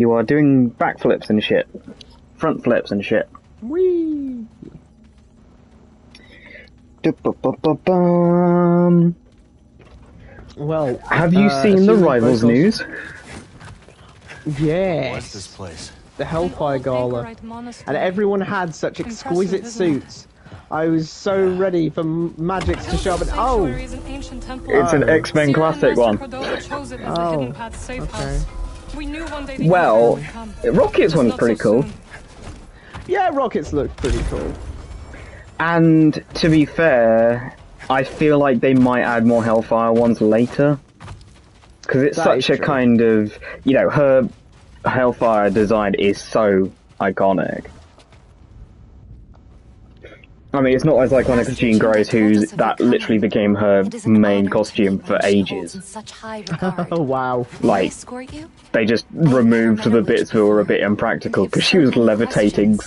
You are doing backflips and shit. Front flips and shit. Whee! Well, have you seen the Rivals news? Yes. What's this place? The Hellfire Gala. And everyone had such exquisite suits. I was so ready for Magix to show up and it's an X-Men classic one. Okay. Well, Rocket's one's pretty cool. Yeah, Rockets look pretty cool. And to be fair, I feel like they might add more Hellfire ones later. Because it's such a kind of, you know, her Hellfire design is so iconic. I mean, it's not as iconic as Jean Grey's, that literally became her main costume for ages. Oh, wow. Like, they just removed the bits that were a bit impractical, because she was levitating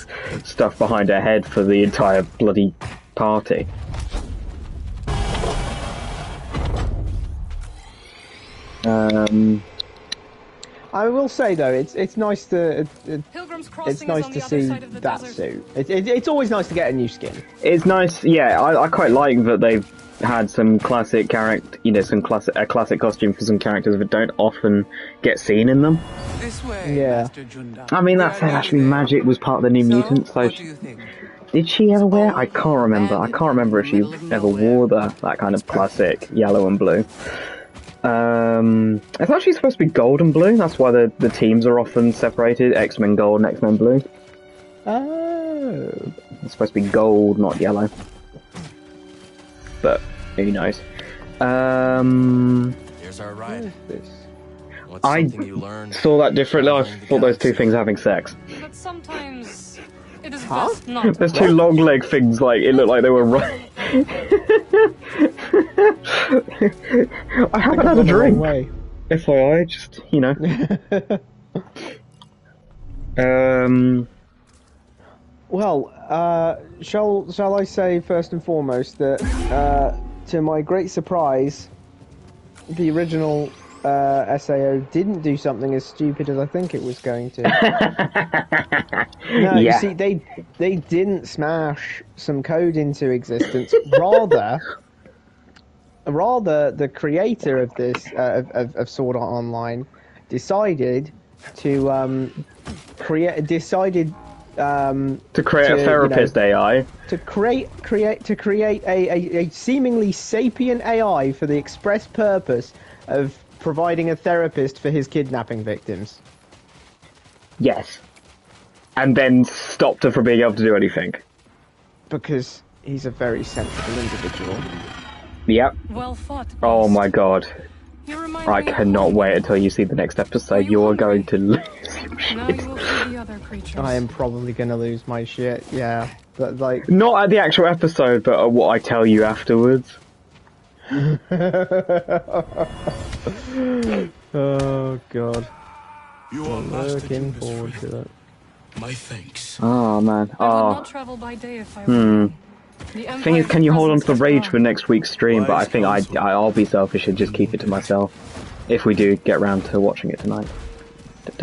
stuff behind her head for the entire bloody party. I will say though, it's nice to it's nice to see that suit. It's always nice to get a new skin. It's nice, yeah. I quite like that they've had some classic character, you know, a classic costume for some characters that don't often get seen in them. This way, yeah. I mean, that said, actually, Magic was part of the New Mutants, so did she ever wear? I can't remember. I can't remember if she ever wore that kind of classic yellow and blue. It's actually supposed to be gold and blue. That's why the teams are often separated: X-Men Gold and X-Men Blue. Oh, it's supposed to be gold, not yellow. But who knows? Here's our ride. I saw that differently. I thought those two things having sex. But sometimes it is best not to. There's two long leg things. Like it looked like they were right. I haven't had a drink. FYI, just, you know. Well, shall I say first and foremost that, to my great surprise, the original SAO didn't do something as stupid as I think it was going to. No, you see, they didn't smash some code into existence. Rather, the creator of this of Sword Art Online decided to create a therapist AI to create a seemingly sapient AI for the express purpose of providing a therapist for his kidnapping victims. Yes, and then stopped her from being able to do anything because he's a very sensible individual. Yep. Well fought. Oh my god. I cannot wait until you see the next episode. You are going to lose your shit. Now you will see the other creatures. I am probably going to lose my shit, yeah. But, like... Not at the actual episode, but at what I tell you afterwards. Oh god. You are looking forward to that. My thanks. Oh man. I would not travel by day if I were. Thing is, can you hold on to the rage for next week's stream? But I think I'll be selfish and just keep it to myself. If we do get round to watching it tonight. That's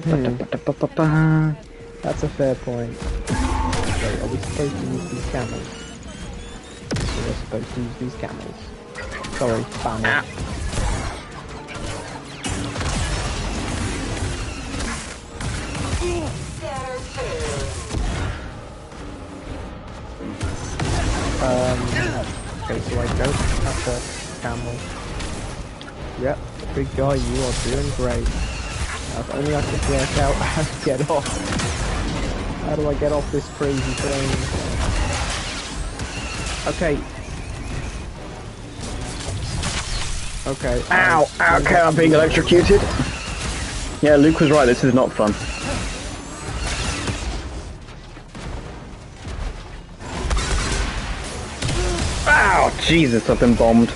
a fair point. Wait, are we supposed to use these camels? We're supposed to use these camels. Sorry, spam. Okay, so I don't have the camel. Yep, big guy, you are doing great. Now, if only I could work out how to get off. How do I get off this crazy thing? Okay. Okay. Ow! Ow! Okay, I'm being electrocuted. Yeah, Luke was right, this is not fun. Ow! Jesus, I've been bombed.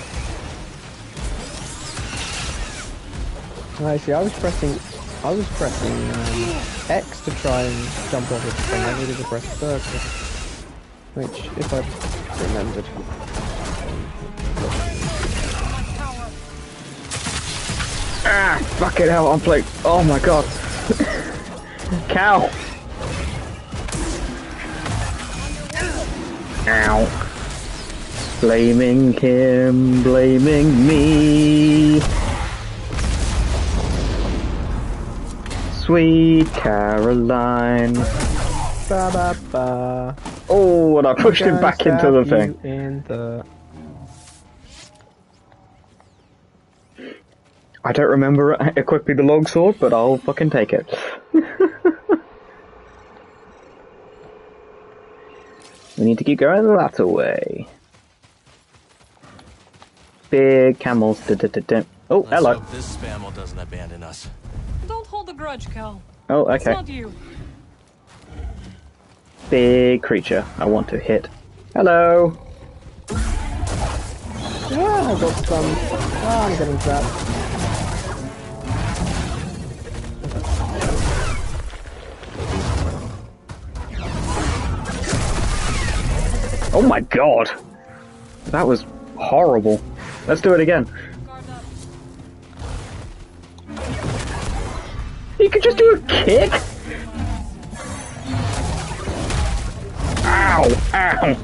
I see, I was pressing X to try and jump off it, and I needed to press circle. Which, if I remembered. Ah! Fucking hell, I'm playing. Oh my god. Cow! Ow. Blaming him, blaming me. Sweet Caroline. Ba ba ba. Oh, and I pushed him back into the thing. In the... I don't remember equipping the long sword, but I'll fucking take it. We need to keep going that way. Big camels. Oh, Let's hello. hope this spamel doesn't abandon us. Don't hold a grudge, Cal. Oh, It's okay. not you. Big creature. I want to hit. Hello. Yeah, I got some. Ah, I'm getting trapped. Oh my god. That was horrible. Let's do it again. Guard up. You could just do a kick? Ow! Ow!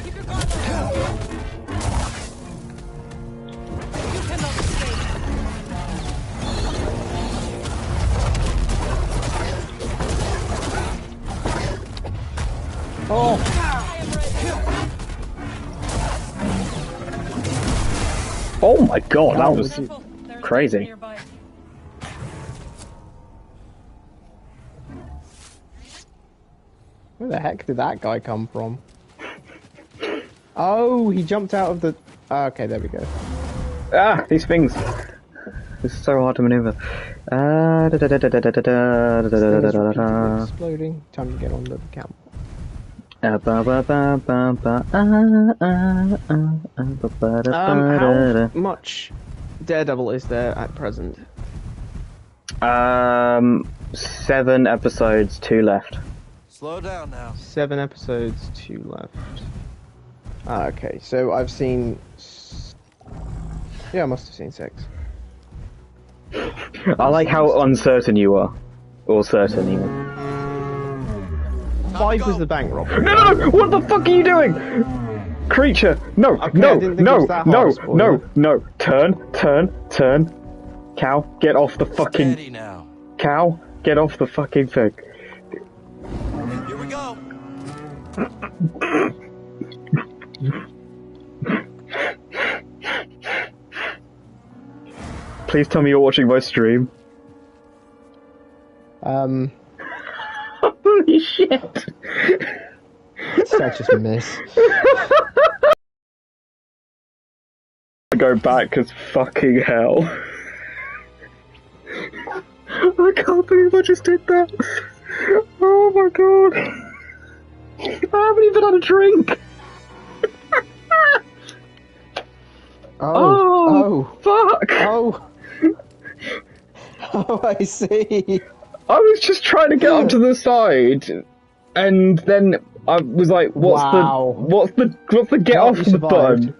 Keep your guard up. You cannot escape. Oh, Oh my god, that was Careful. There's crazy. danger nearby. where the heck did that guy come from? Oh, he jumped out of the... Ah, okay, there we go. Ah, these things. This is so hard to maneuver. Exploding. Time to get on the camp. How much Daredevil is there at present? 7 episodes, 2 left. Slow down now. 7 episodes, 2 left. Ah, okay, so I've seen... Yeah, I must have seen 6. I like how uncertain you are. Or certain even. 5 was the bank robbery. No, no, no! What the fuck are you doing? Creature! No, Okay, I no, didn't think it no, was that no, hard, spoiler. no, no. Turn, turn, turn. Cow, get off the fucking... Steady now. Cow, get off the fucking thing. Here we go. Please tell me you're watching my stream. Holy shit! Such a miss. Go back, cause fucking hell. I can't believe I just did that. Oh my god. I haven't even had a drink. Oh, Fuck! oh. Oh, I see. I was just trying to get up to the side, and then I was like, Wow. what's the get Well, off you the survived. button?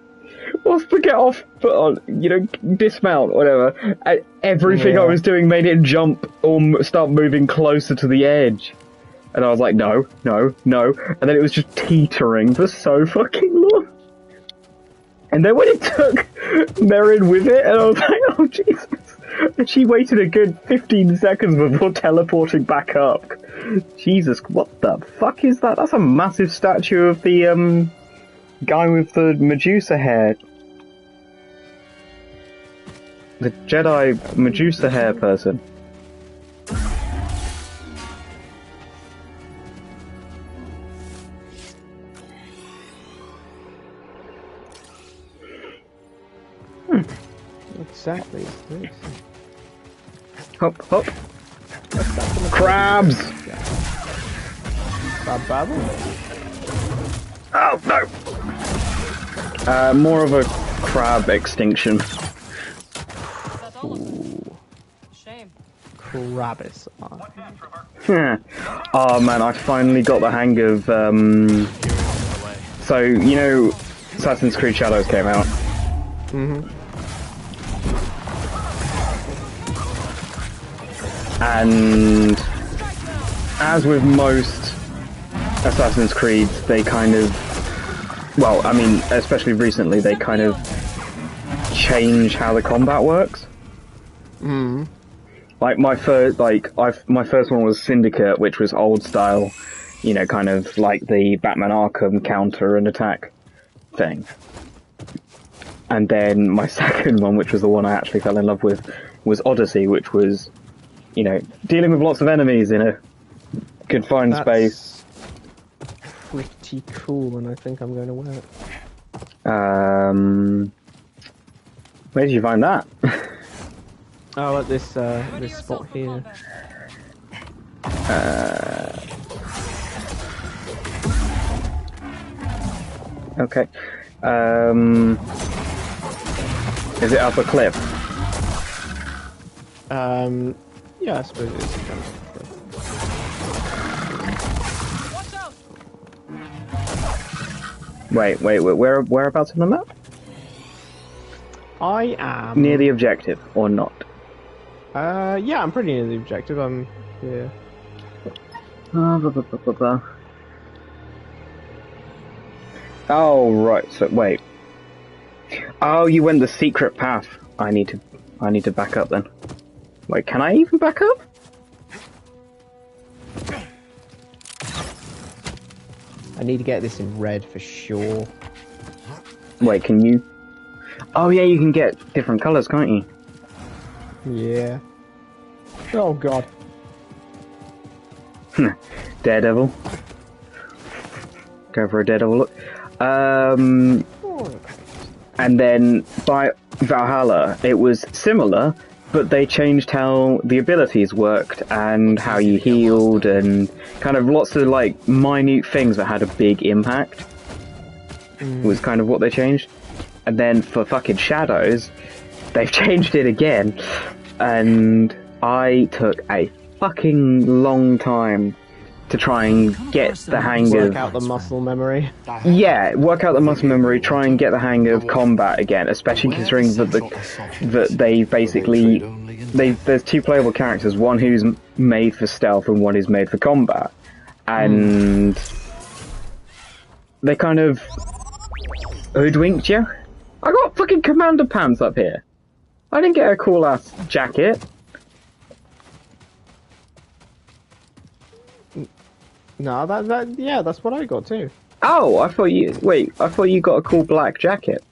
What's the get off button? You know, dismount, whatever. And everything I Yeah. was doing made it jump or start moving closer to the edge. And I was like, no, no, no. And then it was just teetering for so fucking long. And then when it took Merrin with it, and I was like, oh Jesus. And she waited a good 15 seconds before teleporting back up. Jesus, what the fuck is that? That's a massive statue of the, guy with the Medusa hair. The Jedi Medusa hair person. Exactly. This. Hop, hop. Crabs! Bubble? Oh, no! More of a crab extinction. That's all of them. Shame. Krabbis. Oh man, I finally got the hang of, so, you know, Assassin's Creed Shadows came out. Mm-hmm. And as with most Assassin's Creeds, they kind of, well, I mean, especially recently, they kind of change how the combat works. Like my first one was Syndicate, which was old style, you know, kind of like the Batman Arkham counter and attack thing. And then my second one, which was the one I actually fell in love with, was Odyssey, which was, you know, dealing with lots of enemies in a confined space. Pretty cool, and I think I'm going to wear it. Where did you find that? Oh, at this this spot here. Okay. Is it up a cliff? Yeah, I suppose it is. Watch out! Wait, whereabouts on the map? I am Near the objective, or not? yeah, I'm pretty near the objective. I'm here. Oh, right, so wait. Oh, you went the secret path. I need to back up then. Wait, can I even back up? I need to get this in red for sure. Wait, can you? Oh yeah, you can get different colours, can't you? Yeah. Oh god. Daredevil. Go for a Daredevil look. And then by Valhalla, it was similar, but they changed how the abilities worked and how you healed and kind of lots of like minute things that had a big impact. Was kind of what they changed. And then for fucking Shadows, they've changed it again. And I took a fucking long time to try and get the hang of... Work out the muscle memory. Yeah, work out the muscle memory, try and get the hang of combat again, especially considering that they basically... There's two playable characters, one who's made for stealth and one who's made for combat. And... they kind of... hoodwinked you. I got fucking commander pants up here. I didn't get a cool ass jacket. No, yeah, that's what I got too. Oh, I thought you got a cool black jacket.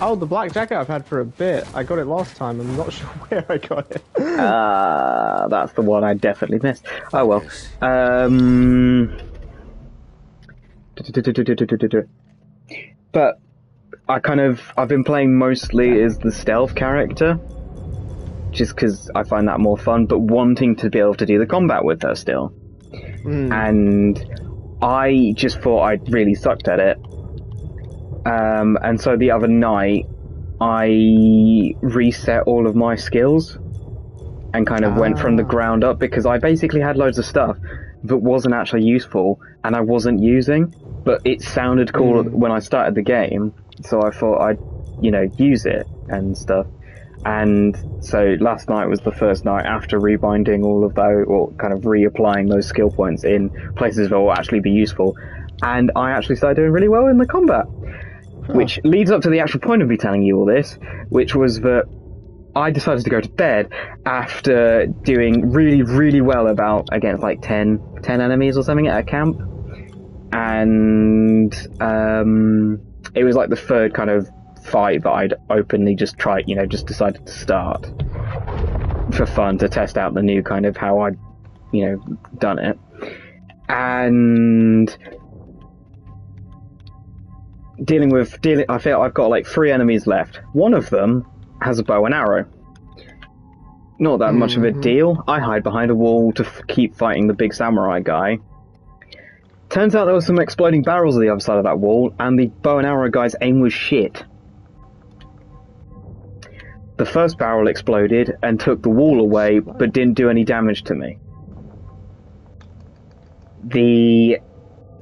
Oh, the black jacket I've had for a bit. I got it last time. I'm not sure where I got it. That's the one I definitely missed. Oh well. But I've been playing mostly as the stealth character, just because I find that more fun, but wanting to be able to do the combat with her still. And I just thought I really sucked at it. And so the other night, I reset all of my skills and kind of went from the ground up, because I basically had loads of stuff that wasn't actually useful and I wasn't using, but it sounded cool when I started the game, so I thought I'd, use it and stuff. And so last night was the first night after rebinding all of those, or kind of reapplying those skill points in places that will actually be useful, and I actually started doing really well in the combat. Which leads up to the actual point of me telling you all this, which was that I decided to go to bed after doing really, really well against like 10 enemies or something at a camp. And it was like the third kind of fight that I'd openly just decided to start for fun, to test out the new kind of how I'd, done it. And I feel I've got like 3 enemies left. One of them has a bow and arrow. Not that much of a deal. I hide behind a wall to keep fighting the big samurai guy. Turns out there were some exploding barrels on the other side of that wall, and the bow and arrow guy's aim was shit. The first barrel exploded and took the wall away, but didn't do any damage to me. The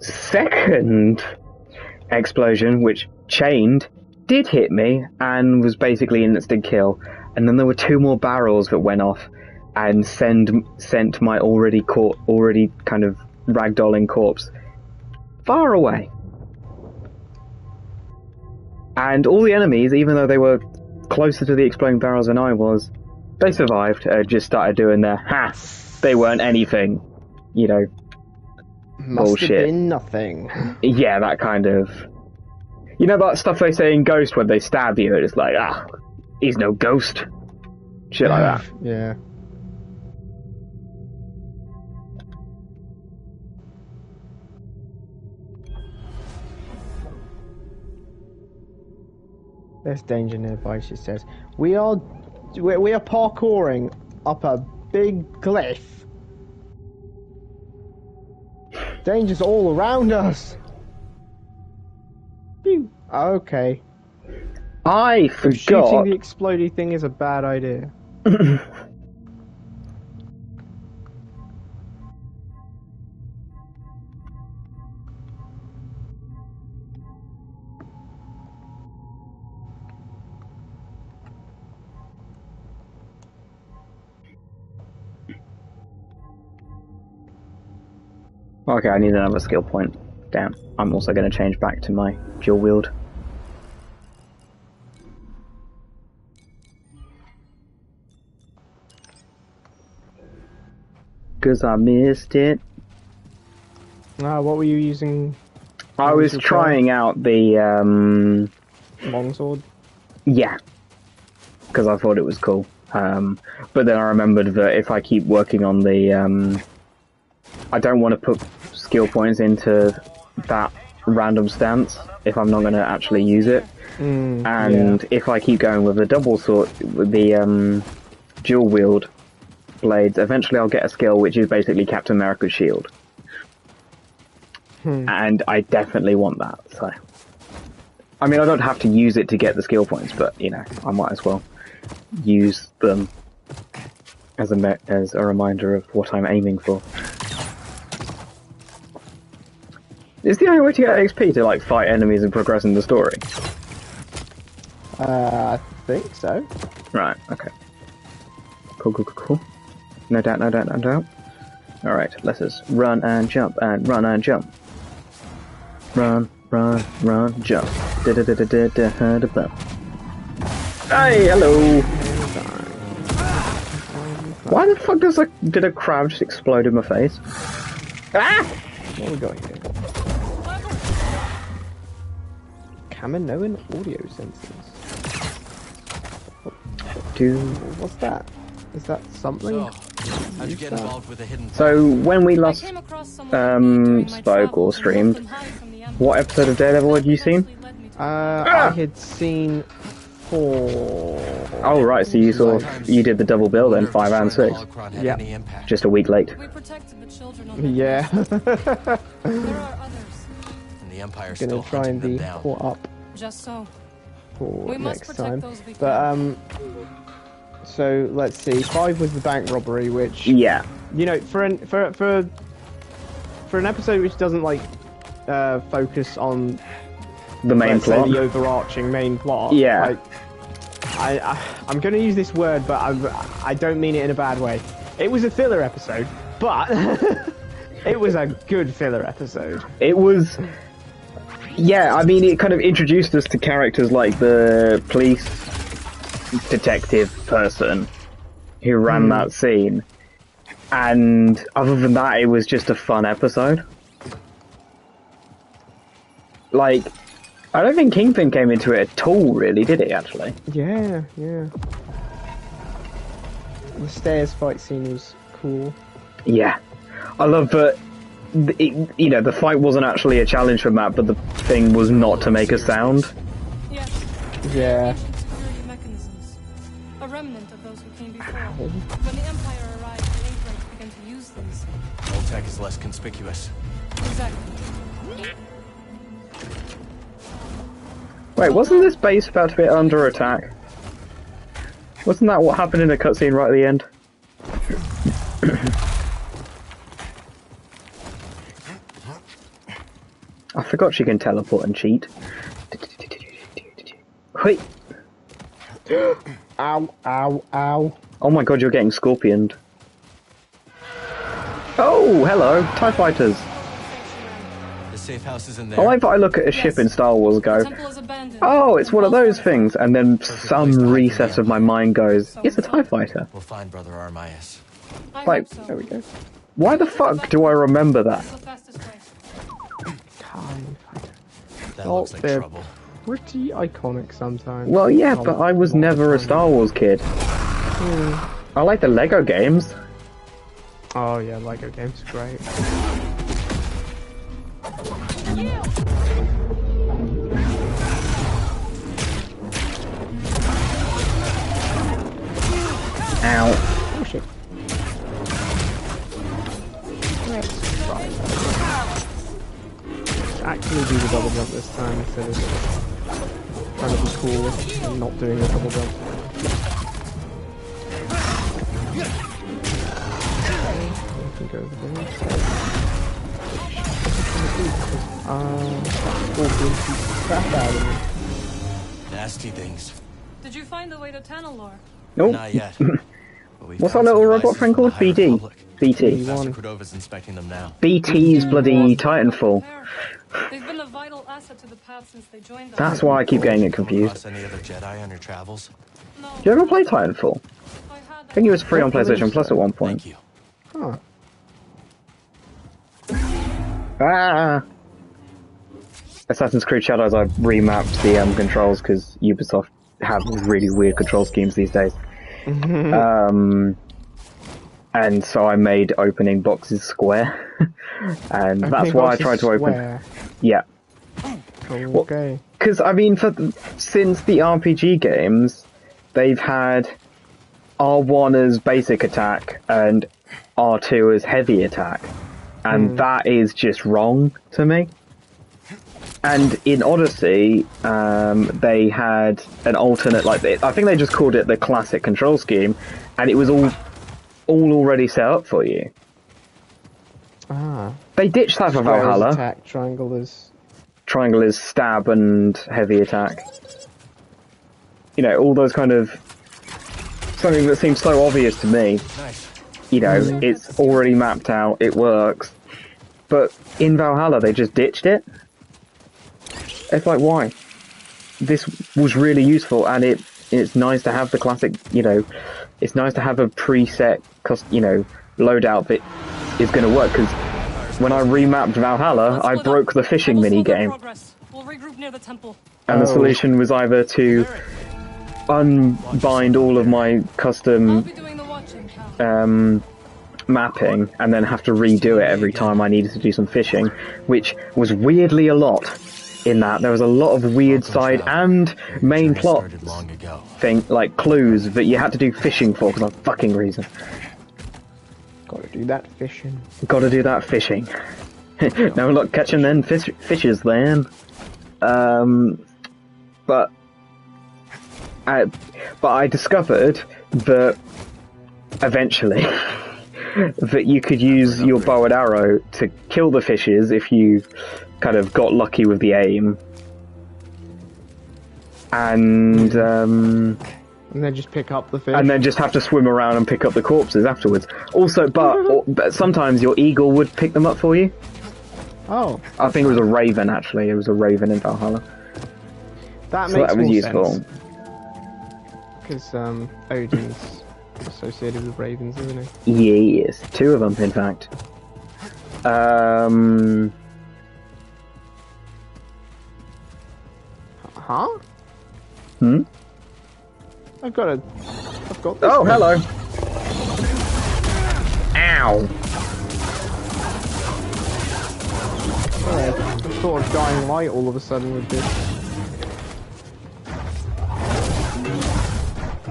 second explosion, which chained, did hit me and was basically an instant kill. And then there were 2 more barrels that went off, and sent my already kind of ragdolling corpse far away. And all the enemies, even though they were closer to the exploding barrels than I was, they survived. Just started doing their they weren't anything, you know. Must bullshit. have been nothing. Yeah, that kind of. You know that stuff they say in Ghost when they stab you? It's like, he's no ghost. Shit like that. Yeah. There's danger nearby, she says. We are parkouring up a big cliff. Danger's all around us. Phew. Okay. I So shooting forgot. the explodey thing is a bad idea. Okay, I need another skill point. Damn. I'm also going to change back to my dual wield. Because I missed it. What were you using? I was trying out the, Longsword? yeah. Because I thought it was cool. But then I remembered that if I keep working on the, I don't want to put skill points into that random stance if I'm not going to actually use it. If I keep going with the double sword, with the dual wield blades, eventually I'll get a skill which is basically Captain America's shield. And I definitely want that, so. I mean, I don't have to use it to get the skill points, but, you know, I might as well use them as a reminder of what I'm aiming for. Is the only way to get XP to, like, fight enemies and progress in the story? I think so. Right, okay. Cool. No doubt. Alright, let's just run and jump and run and jump. Run, jump. Hey, hello! Why the fuck did a crab just explode in my face? Ah! What are we going here? Camino and audio sensors. What's that? Is that something? So, how'd you get involved with a hidden... So, when we last I came across someone during my spoke or travels and streamed, helped them hide from the Empire. what episode of Daredevil had you seen? I had seen 4. Oh right, so you did the double bill then, 5 and 6. Yeah. Just a week late. We protected the children on the Yeah. There are others. And the Empire's Gonna still try and hunting be them down. caught up Just so. for We must next protect time. those we But so let's see. 5 was the bank robbery, which Yeah. you know, for an episode which doesn't like focus on The main let's say plot. the overarching main plot. Yeah. Like, I'm going to use this word, but I don't mean it in a bad way. It was a filler episode, but it was a good filler episode. It was... Yeah, I mean, it kind of introduced us to characters like the police detective person who ran that scene. And other than that, it was just a fun episode. Like, I don't think Kingpin came into it at all, really, did he, actually? Yeah. The stairs fight scene was cool. Yeah. I love that, you know, the fight wasn't actually a challenge for Matt, but the thing was not to make a sound. Yes. Yeah. Ancient security mechanisms. A remnant of those who came before. When the Empire arrived, the Athletes began to use these. Old tech is less conspicuous. Exactly. Wait, wasn't this base about to be under attack? Wasn't that what happened in the cutscene right at the end? I forgot she can teleport and cheat. Wait. Ow. Oh my god, you're getting scorpioned. Oh, hello, TIE fighters. The safe house is in I there. like that I look at a ship in Star Wars and The go, temple is abandoned. oh, it's one of those things, and then place some to hide recess the of my mind goes, it's a TIE fighter. We'll find Brother Armias. I Like, hope so. There we go. Why the fuck do I remember that? That's the fastest way. That Oh, looks like they're- trouble. Pretty iconic sometimes. Well, yeah, Oh, but I was not never a iconic. Star Wars kid. I like the Lego games. Oh yeah, Lego games are great. Ow. Oh shit. Let's try that. Let's actually do the double jump this time instead of trying to be cool and not doing a double jump. We can go over there. Crap out of me. Nasty things. Did you find the way to Tanalor? Nope. Not yet. But we What's our found little some robot devices friend from the called? higher BD? republic. BT. Master Cordova's inspecting them now. BT's bloody Titanfall. They've been a vital asset to the path since they joined us. That's why I keep getting it Come confused. across any other Jedi on your travels? No, Did you ever play Titanfall? I think it was free on PlayStation Plus at one point. Thank you. Huh. Ah! Assassin's Creed Shadows, I remapped the controls because Ubisoft have really weird control schemes these days. And so I made opening boxes square. And that's why I tried to open. Yeah. Okay. Because, I mean, since the RPG games, they've had R1 as basic attack and R2 as heavy attack. And that is just wrong to me. And in Odyssey, they had an alternate, like, I think they just called it the classic control scheme, and it was all already set up for you. Ah. They ditched that for Square is Valhalla. attack, triangle is... Triangle is stab and heavy attack. You know, all those kind of... Something that seems so obvious to me. Nice. You know, it's already mapped out, it works. But in Valhalla, they just ditched it. It's like, why? This was really useful, and it's nice to have the classic, you know, it's nice to have a preset, you know, loadout that is going to work, because when I remapped Valhalla, I broke the fishing mini-game. We'll regroup near the temple. And the solution was either to unbind all of my I'll custom be doing the watching, Cal. mapping, and then have to redo it every time I needed to do some fishing, which was weirdly a lot. In that, there was a lot of weird side and main plot Started long ago. thing, like clues that you had to do fishing for for some fucking reason. Gotta do that fishing. Gotta do that fishing. No luck catching them fishes then. But I discovered that eventually that you could use your bow and arrow to kill the fishes if you kind of got lucky with the aim. And then just pick up the fish. and then just have to swim around and pick up the corpses afterwards. Also, but sometimes your eagle would pick them up for you. Oh. I think it was a raven, actually. It was a raven in Valhalla. That So makes that was more useful. sense. Because Odin's associated with ravens, isn't he? Yes, two of them, in fact. Huh? Hmm? I've got this. Oh, hello. Ow. Oh, I'm sort of dying light all of a sudden with this.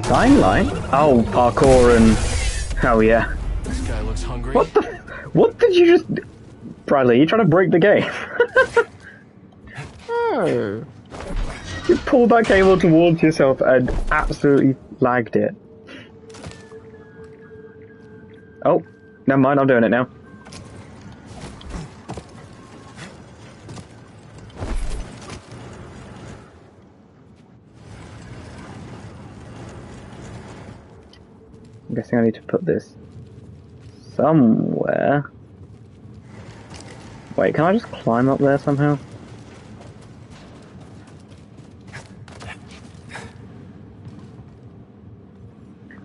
Dying Light? Oh, parkour and... Oh, yeah. This guy looks hungry. What the... What did you just... Bradley, you trying to break the game? Oh. You pulled that cable towards yourself and absolutely lagged it. Oh, never mind, I'm doing it now. I'm guessing I need to put this somewhere. Wait, can I just climb up there somehow?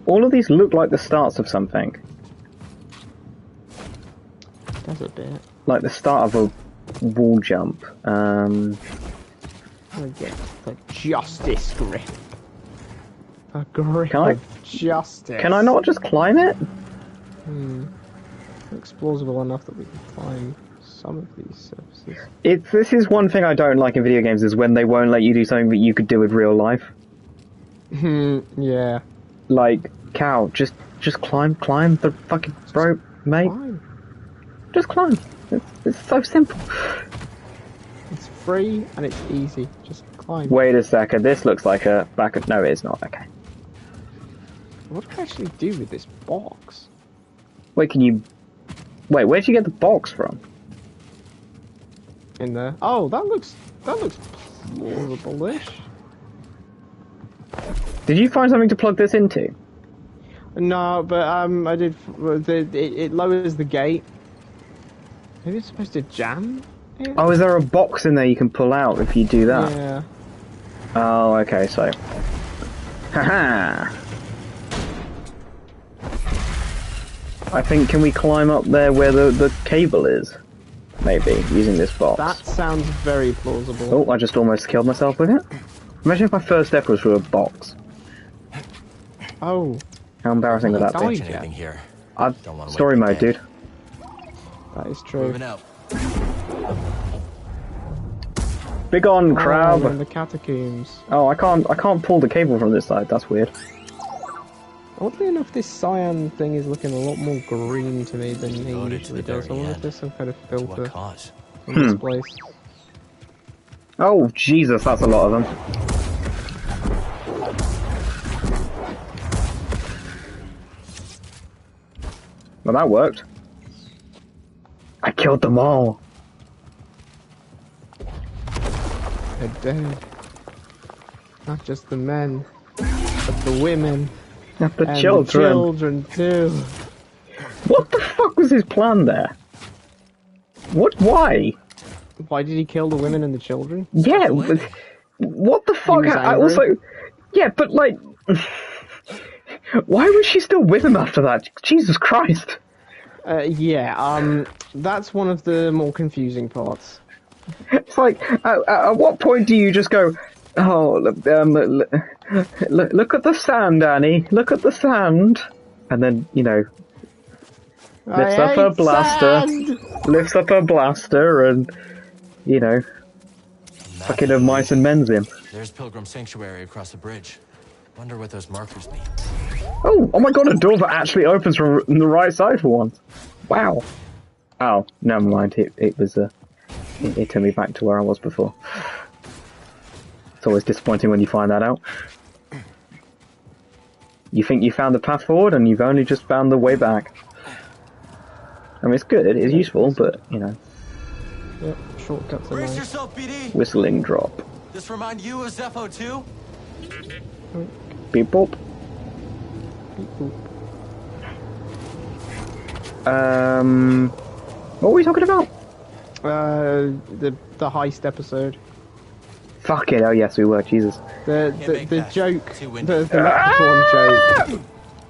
All of these look like the starts of something. Does a bit. Like the start of a wall jump. I get the justice grip. A grip Can I- of justice. Can I not just climb it? Looks plausible enough that we can climb some of these surfaces. This is one thing I don't like in video games, is when they won't let you do something that you could do in real life. Yeah. Like, cow, just climb the fucking rope, mate. Fine. Just climb. It's so simple. It's free and it's easy. Just climb. Wait a second, this looks like a back. No, it is not. Okay. What do I actually do with this box? Wait, can you? Wait, where'd you get the box from? In there. Oh, that looks plausible-ish. Did you find something to plug this into? No, but I did. It lowers the gate. Maybe it's supposed to jam it? Oh, is there a box in there you can pull out if you do that? Yeah. Oh, okay, so. Haha! I think, can we climb up there where the cable is? Maybe, using this box. That sounds very plausible. Oh, I just almost killed myself with it. Imagine if my first step was through a box. Oh. How embarrassing would that Died be? yet. Anything here. Don't wanna Story wait mode, for the dude. That is true. Moving out. Big on, I'm crab! in the catacombs. Oh, I can't pull the cable from this side, that's weird. Oddly enough, this cyan thing is looking a lot more green to me than he Devoted to usually the does. I very wonder if end. there's some kind of To filter what cause? in this place. Oh, Jesus, that's a lot of them. Well, that worked. I killed them all. They're dead. Not just the men, but the women. Not the and children. the children too. What the fuck was his plan there? What? Why? Why did he kill the women and the children? Yeah. What the fuck? was I angry. also. Yeah, but like. Why was she still with him after that? Jesus Christ. That's one of the more confusing parts. It's like, at what point do you just go, oh, look at the sand, Annie, look at the sand, and then, you know, lifts up her blaster, and, you know, fucking of mice and men's him. There's Pilgrim Sanctuary across the bridge. Wonder what those markers mean. Oh my god, a door that actually opens from the right side for once. Wow. Oh, never mind, it was, it took me back to where I was before. It's always disappointing when you find that out. You think you found the path forward and you've only just found the way back. I mean, it's good, it's useful, but, you know. Yep, shortcuts are Brace nice. yourself, BD! Whistling drop. This remind you of Zepho too? Beep boop. What were we talking about? The heist episode. Fuck it, oh yes we were, Jesus. Can't The make that. joke, Too the windy. leprechaun joke.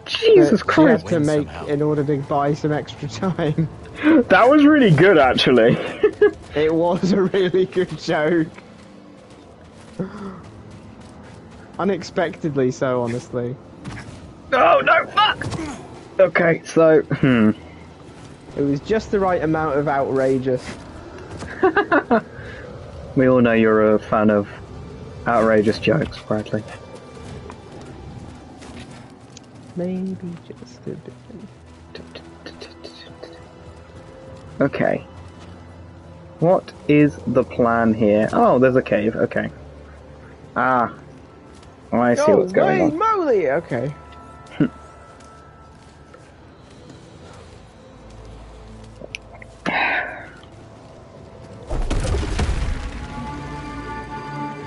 Jesus that she Christ. had to Win make somehow. in order to buy some extra time. That was really good, actually. It was a really good joke. Unexpectedly so, honestly. Oh, no, fuck! Okay, so, It was just the right amount of outrageous. We all know you're a fan of outrageous jokes, Bradley. Maybe just a bit. Okay. What is the plan here? Oh, there's a cave, okay. Ah. I see what's going on. Moly! Okay.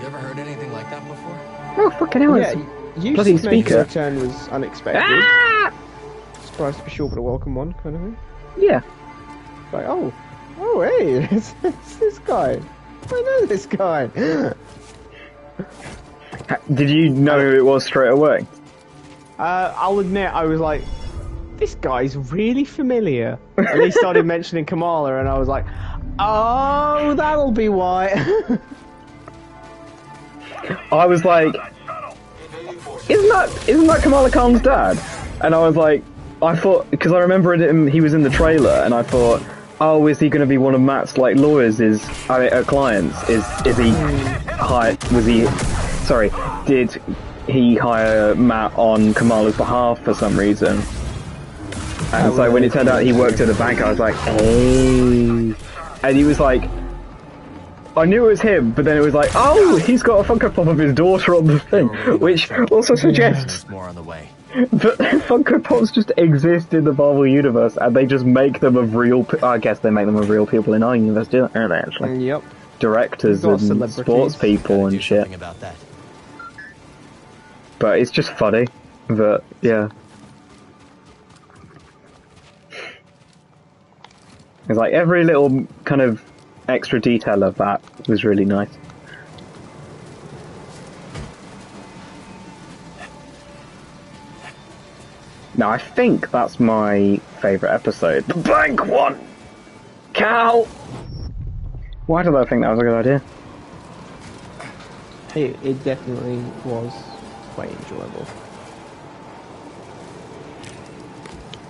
You ever heard anything like that before? Oh, fucking hell, Yeah, it's you bloody just making speaker. your turn was unexpected. Ah! Surprised to be short but a welcome one, kind of thing. Yeah. Like, oh, Oh, hey, it's this guy. I know this guy. Did you know who it was straight away? I'll admit, I was like, this guy's really familiar. And he started mentioning Kamala, and I was like, oh, that'll be why. I was like, isn't that Kamala Khan's dad? And I was like, I thought, because I remember he was in the trailer, and I thought, oh, is he going to be one of Matt's like lawyers? Clients? Did he hire Matt on Kamala's behalf for some reason? And so when it turned out he worked at a bank, I was like, hey. And he was like, I knew it was him, but then it was like, oh, he's got a Funko Pop of his daughter on the thing, which also suggests more on the way. that Funko Pops just exist in the Marvel universe, and they just make them of real. I guess they make them of real people in our universe, don't they? Actually, Yep. Directors and sports people and shit. About that. But it's just funny. But yeah. It's like every little kind of extra detail of that was really nice. Now I think that's my favourite episode. The bank one! Cal! Why did I think that was a good idea? It definitely was quite enjoyable.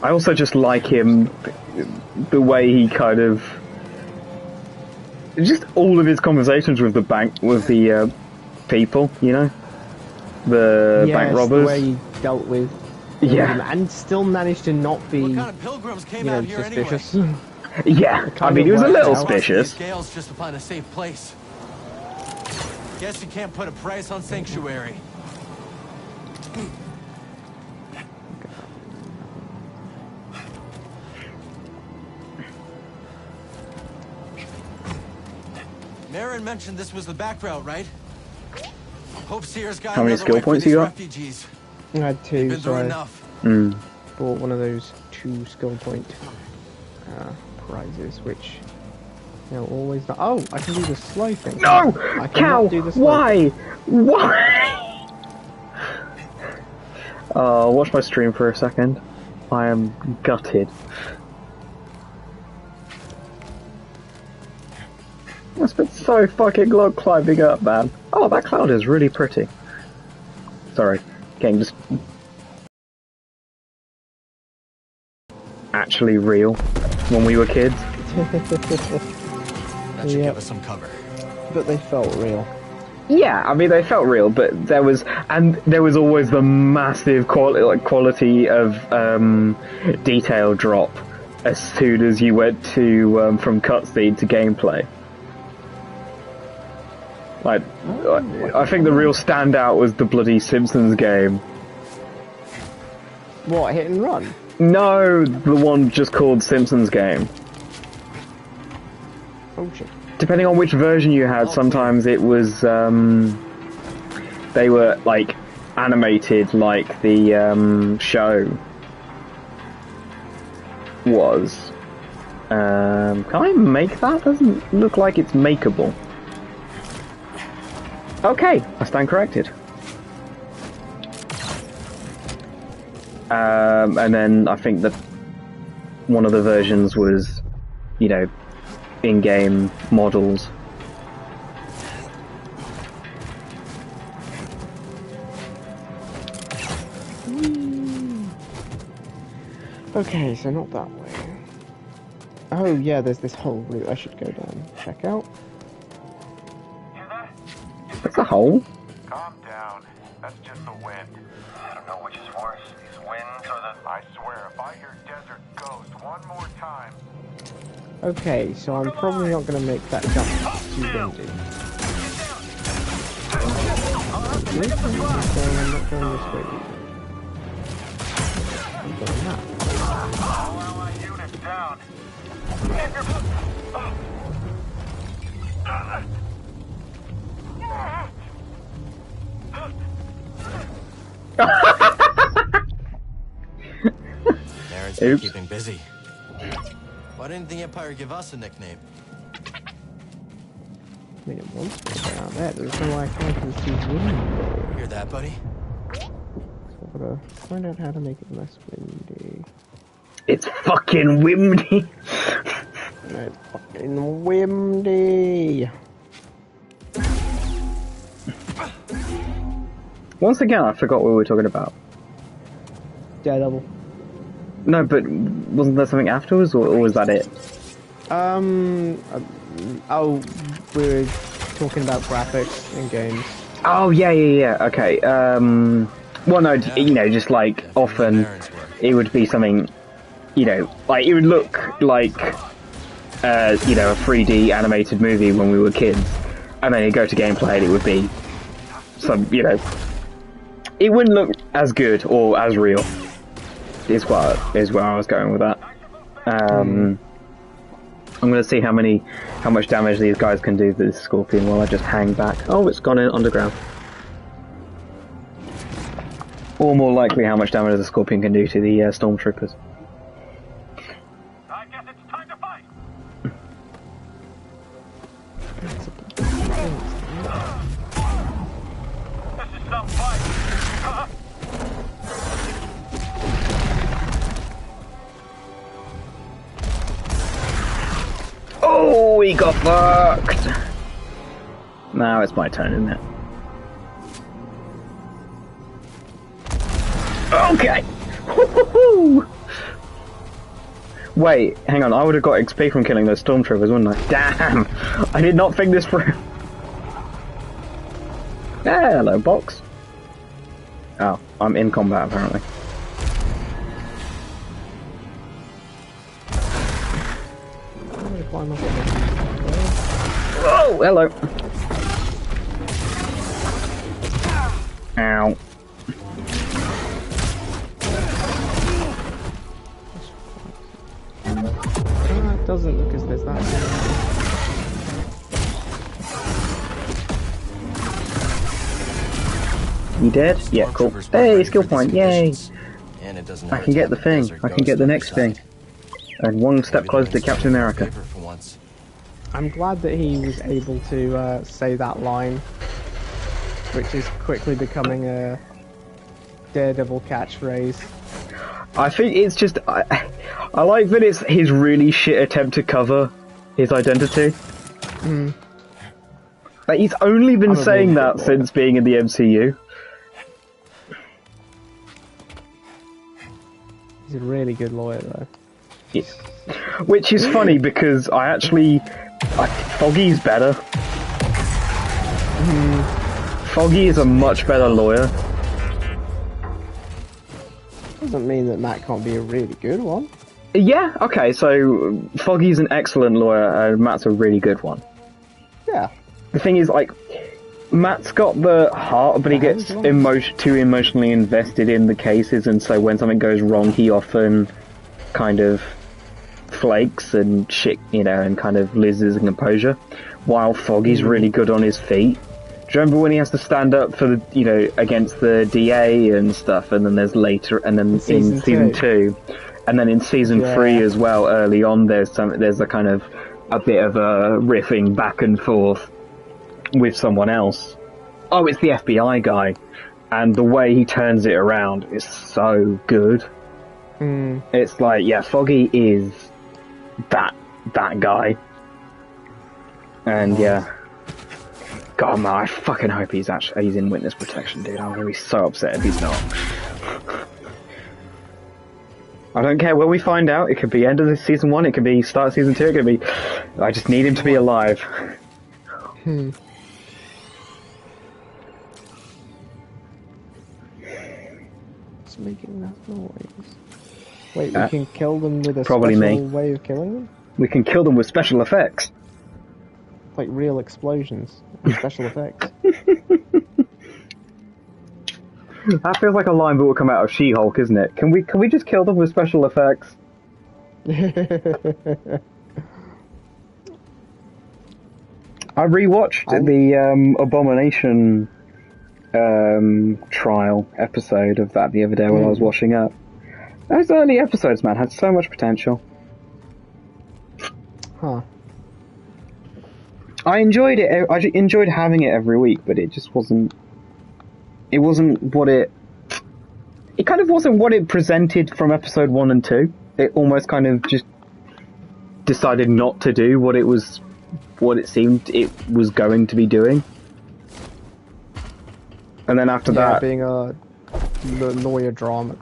I also just like him, the way he kind of... Just all of his conversations with the bank, with the people, you know? The bank robbers. The way he dealt with them, and still managed to not be, what kind of pilgrims came out here suspicious. Anyway? Yeah, I mean, he was a little suspicious. Scales just to find a safe place. Guess you can't put a price on sanctuary. Marin mentioned this was the back route, right? Hope Sears got how many skill points you got? Refugees. I had 2, so I bought one of those 2 skill point prizes, which always not. Oh, I can do the slow thing. No, I Cal, do the slow why? thing. Why? Watch my stream for a second. I am gutted. I spent so fucking long climbing up, man. Oh, that cloud is really pretty. Sorry, game just actually real when we were kids. That should give us some cover. But they felt real. Yeah, I mean they felt real, but there was always the massive quality of detail drop as soon as you went to from cutscene to gameplay. Like, I think the real standout was the bloody Simpsons game. What, hit and run? No, the one just called Simpsons game. Oh shit. Depending on which version you had, sometimes it was, they were, like, animated like the, show was. Can I make that? Doesn't look like it's makeable. Okay, I stand corrected. And then I think that one of the versions was, in-game models. Okay, so not that way. Oh yeah, there's this whole route I should go down. Check out. What's a hole? Calm down. That's just the wind. I don't know which is worse, these winds or the... I swear, if I hear Desert Ghost one more time... Okay, so I'm probably not going to make that jump too windy. I'm not going this way either. I'm going that. All allied units down. Marin's been keeping busy. Why didn't the Empire give us a nickname? I mean, it wants to go out there. There's no way I can see windy. Hear that, buddy? So I've got to find out how to make it less windy. It's fucking windy. It's fucking windy. Once again, I forgot what we were talking about. Daredevil. No, but wasn't there something afterwards, or was that it? Oh, we were talking about graphics in games. Oh, yeah, okay. Well, no, you know, just like, often it would be something, you know, like, it would look like, you know, a 3D animated movie when we were kids, and then you go to gameplay and it would be some, you know, it wouldn't look as good or as real, is where I was going with that. I'm going to see how much damage these guys can do to this Scorpion while I just hang back. Oh, it's gone in underground. Or more likely, how much damage the Scorpion can do to the Stormtroopers. I guess it's time to fight. This is some fight. Oh, he got fucked! Now it's my turn, isn't it? Okay! Wait, hang on, I would have got XP from killing those Stormtroopers, wouldn't I? Damn! I did not think this through! Hello, box. Oh, I'm in combat apparently. Oh, hello. Ow. It doesn't, because there's that. You dead? Yeah, cool. Hey, skill point, yay! And it doesn't I can get the thing. I can get the next thing. And one step closer to Captain America. I'm glad that he was able to say that line, which is quickly becoming a Daredevil catchphrase. I think it's just... I like that it's his really shit attempt to cover his identity. Like, he's only been saying that since being in the MCU. He's a really good lawyer, though. Yeah. Which is funny because I actually... Foggy's better. Foggy is a much better lawyer. Doesn't mean that Matt can't be a really good one. Yeah, okay, so Foggy's an excellent lawyer and Matt's a really good one. Yeah. The thing is, like, Matt's got the heart, but he gets too emotionally invested in the cases, and so when something goes wrong, he often kind of flakes and shit, you know, and kind of loses his composure, while Foggy's really good on his feet. Do you remember when he has to stand up for the, you know, against the DA and stuff, and then there's later, and then in season 2, and then in season 3 as well, early on, there's a kind of a bit of a riffing back and forth with someone else. Oh, it's the FBI guy, and the way he turns it around is so good. It's like, yeah, Foggy is that guy, and yeah, God, man, I fucking hope he's in witness protection, dude. I'm gonna be so upset if he's not. I don't care where we find out. It could be end of this season 1. It could be start of season 2. It could be. I just need him to be alive. It's making that noise. Wait, we can kill them with a probably special way of killing them? We can kill them with special effects. Like real explosions with special effects. That feels like a line that will come out of She-Hulk, isn't it? Can we just kill them with special effects? I rewatched the Abomination trial episode of that the other day while I was washing up. Those early episodes, man, had so much potential. Huh. I enjoyed it. I enjoyed having it every week, but it just wasn't. It wasn't what it. It kind of wasn't what it presented from episode 1 and 2. It almost kind of just decided not to do what it was, what it seemed it was going to be doing. And then after that, being a lawyer drama,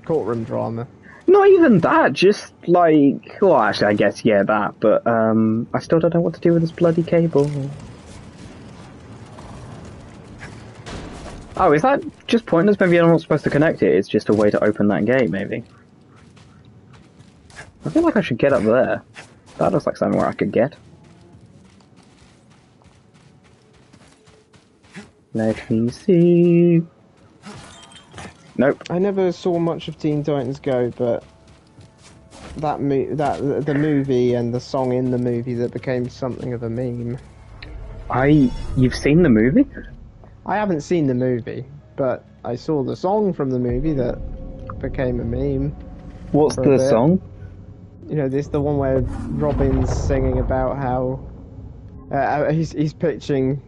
courtroom drama. Not even that, just like, well, actually, I guess that, but I still don't know what to do with this bloody cable. Oh, is that just pointless? Maybe I'm not supposed to connect it. It's just a way to open that gate, maybe. I feel like I should get up there. That looks like somewhere I could get. Let me see. Nope. I never saw much of Teen Titans Go, but the movie and the song in the movie that became something of a meme. You've seen the movie? I haven't seen the movie, but I saw the song from the movie that became a meme. What's the song? You know, this the one where Robin's singing about how he's pitching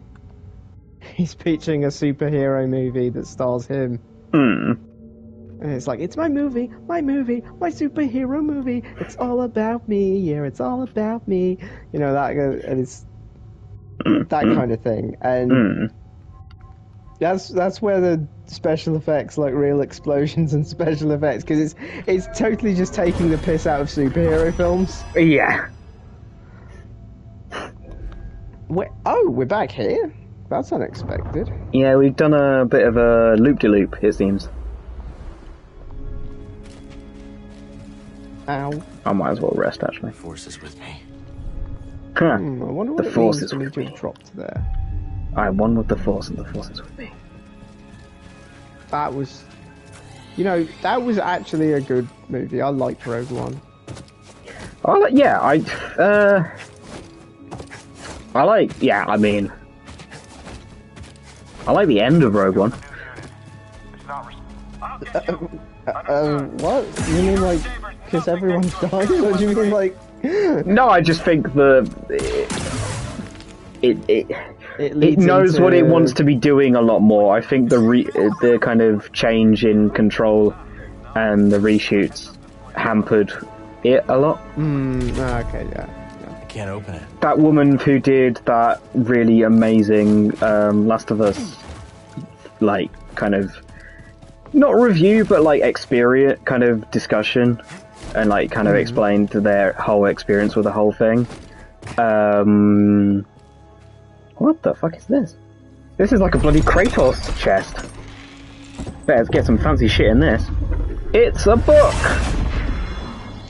a superhero movie that stars him. And it's like, it's my movie, my superhero movie. It's all about me, yeah, it's all about me. You know, that, and it's that kind of thing. And that's where the special effects, like real explosions and special effects, because it's totally just taking the piss out of superhero films. Yeah. We're back here? That's unexpected. Yeah, we've done a bit of a loop-de-loop, it seems. Ow. I might as well rest, actually. The force is with me. Huh. I wonder what The it force means is when with you me. just dropped there. I won with the force, and the force is with me. That was... You know, that was actually a good movie. I liked Rogue One. I like the end of Rogue One. What? You mean like, because everyone's died? Or do you mean like... No, I just think it knows what it wants to be doing a lot more. I think the kind of change in control and the reshoots hampered it a lot. Okay, yeah. I can't open it. That woman who did that really amazing Last of Us, like, kind of, not review, but like experience, kind of discussion, and like kind of explained their whole experience with the whole thing. What the fuck is this? This is like a bloody Kratos chest. Better get some fancy shit in this. It's a book!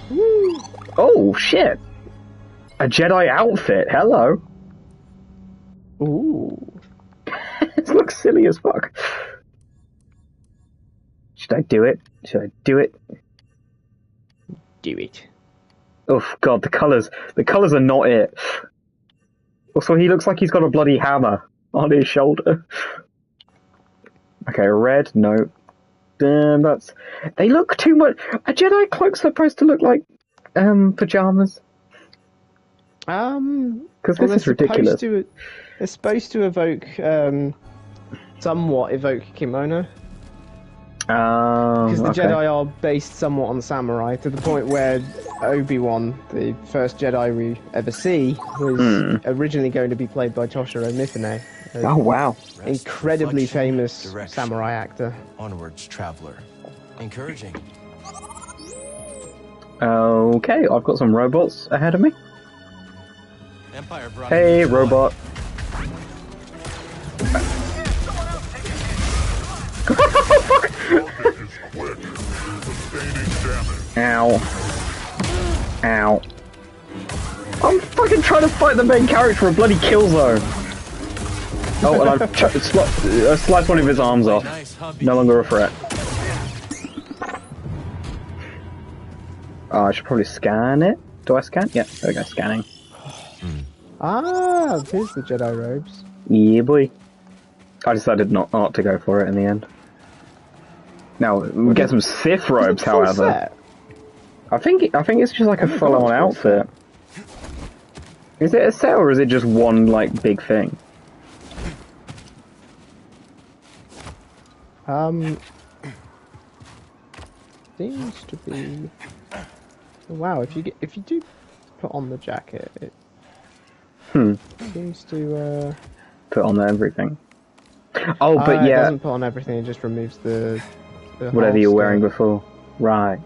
Woo. Oh, shit! A Jedi outfit, hello! Ooh. It looks silly as fuck. Should I do it? Should I do it? Do it. Oh god, the colours are not it. Also, he looks like he's got a bloody hammer on his shoulder. Okay, red, no. Damn, they look too much. A Jedi cloak's supposed to look like, pajamas. Because this is ridiculous. They're supposed to evoke, somewhat evoke kimono. Because the Jedi are based somewhat on samurai, to the point where Obi-Wan, the first Jedi we ever see, was originally going to be played by Toshiro Mifune. Oh wow! Incredibly famous samurai actor. Onwards, traveler. Encouraging. Okay, I've got some robots ahead of me. Empire brought Hey, robot. Ow. Ow. I'm fucking trying to fight the main character for a bloody kill zone. Oh, and I've sliced one of his arms off. No longer a threat. Oh, I should probably scan it. Do I scan? Yeah, there we go, scanning. Ah, here's the Jedi robes. Yeah, boy. I decided not to go for it in the end. Now, we'll get some Sith robes, however. I think it's just like a full-on outfit. Is it a set or is it just one like big thing? Seems to be. Wow, if you do put on the jacket, it seems to put on everything. Oh, but it yeah, doesn't put on everything. It just removes the whatever you were wearing before. Right.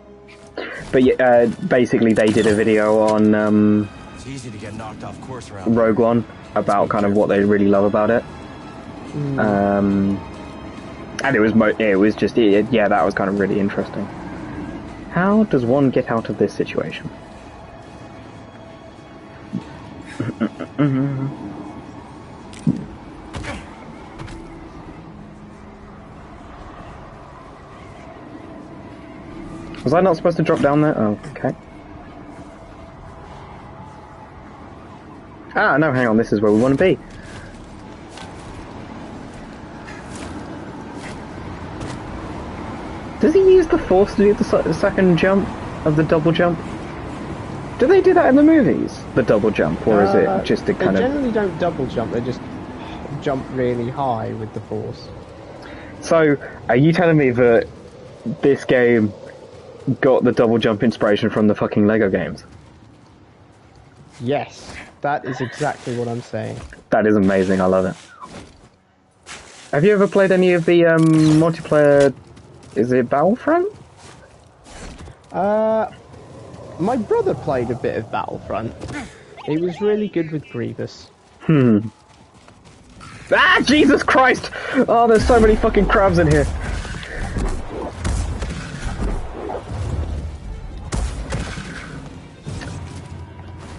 But yeah, basically they did a video on It's easy to get knocked off course around Rogue One about kind of what they really love about it. And it was yeah, that was kind of really interesting. How does one get out of this situation? Was I not supposed to drop down there? Oh, okay. Ah, no, hang on, this is where we want to be. Does he use the Force to do the second jump of the double jump? Do they do that in the movies? The double jump, or is it just a kind of... They generally don't double jump, they just jump really high with the Force. So, are you telling me that this game got the double jump inspiration from the fucking Lego games? Yes, that is exactly what I'm saying. That is amazing, I love it. Have you ever played any of the multiplayer... Is it Battlefront? My brother played a bit of Battlefront. He was really good with Grievous. Ah, Jesus Christ! Oh, there's so many fucking crabs in here.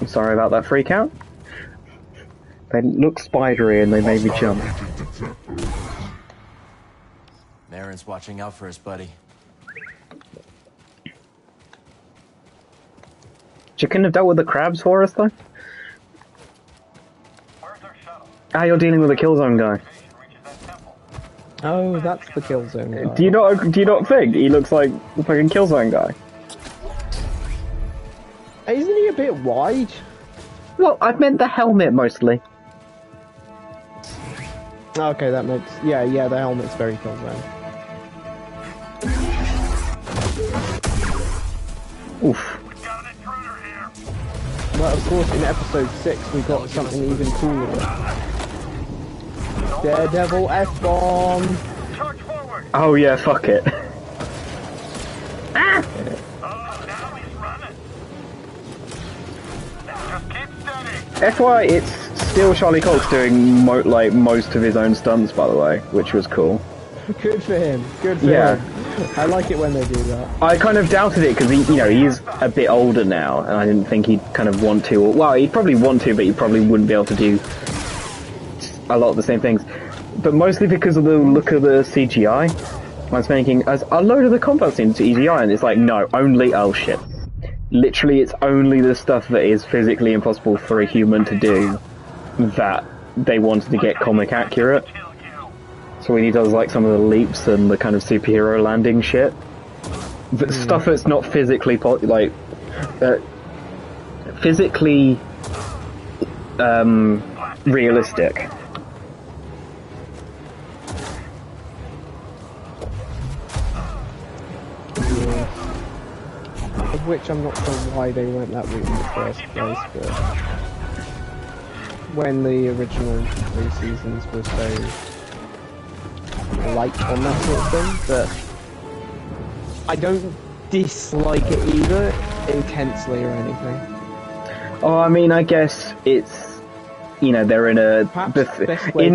I'm sorry about that freak out. They look spidery and they made me jump. Marin's watching out for us, buddy. You couldn't have dealt with the crabs for us, though? Where's our shuttle? Ah, you're dealing with a Killzone guy. Reaches that temple. Oh, that's the Killzone guy. Do you not think he looks like the fucking Killzone guy? Isn't he a bit wide? Well, I meant the helmet mostly. Okay, that makes... Yeah, the helmet's very Killzone. Oof. Got an intruder here. Well, of course, in episode 6 we got something even cooler. Daredevil F-bomb! Charge forward. Oh yeah, fuck it. Ah! Oh, now he's running. Just keep steady. FY, it's still Charlie Cox doing most of his own stunts, by the way, which was cool. Good for him. Good for him. I like it when they do that. I kind of doubted it because he's a bit older now, and I didn't think he'd kind of want to. Well, he'd probably want to, but he probably wouldn't be able to do a lot of the same things. But mostly because of the look of the CGI. I was thinking, as a load of the combat scenes CGI, and it's like, no, only shit. Literally, it's only the stuff that is physically impossible for a human to do that they wanted to get comic accurate. So when he does like some of the leaps and the kind of superhero landing shit, the stuff that's not physically physically realistic. Of which I'm not sure why they went that route in the first place, but when the original 3 seasons were so light on that sort of thing, but I don't dislike it either intensely or anything. Oh, I mean, I guess it's, they're in a in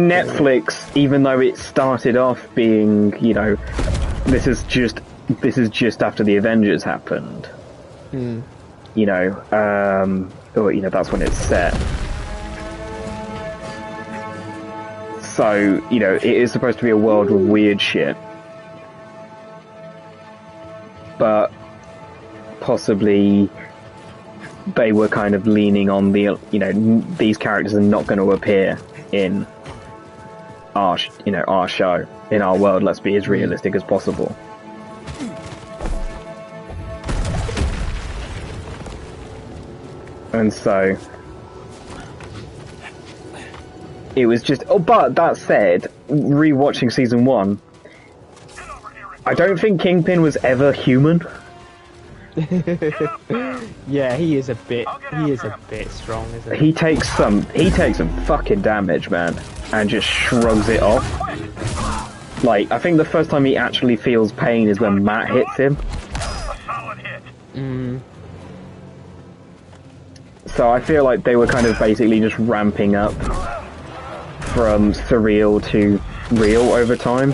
Netflix, even though it started off being, this is just after the Avengers happened. That's when it's set. So, it is supposed to be a world with weird shit. But possibly they were kind of leaning on the, these characters are not going to appear in our show, in our world. Let's be as realistic as possible. And so it was just. Oh, but that said, rewatching season 1, I don't think Kingpin was ever human. Yeah, he is a bit strong, isn't he? He takes some fucking damage, man, and just shrugs it off. Like, I think the first time he actually feels pain is when Matt hits him. So I feel like they were kind of basically just ramping up from surreal to real over time.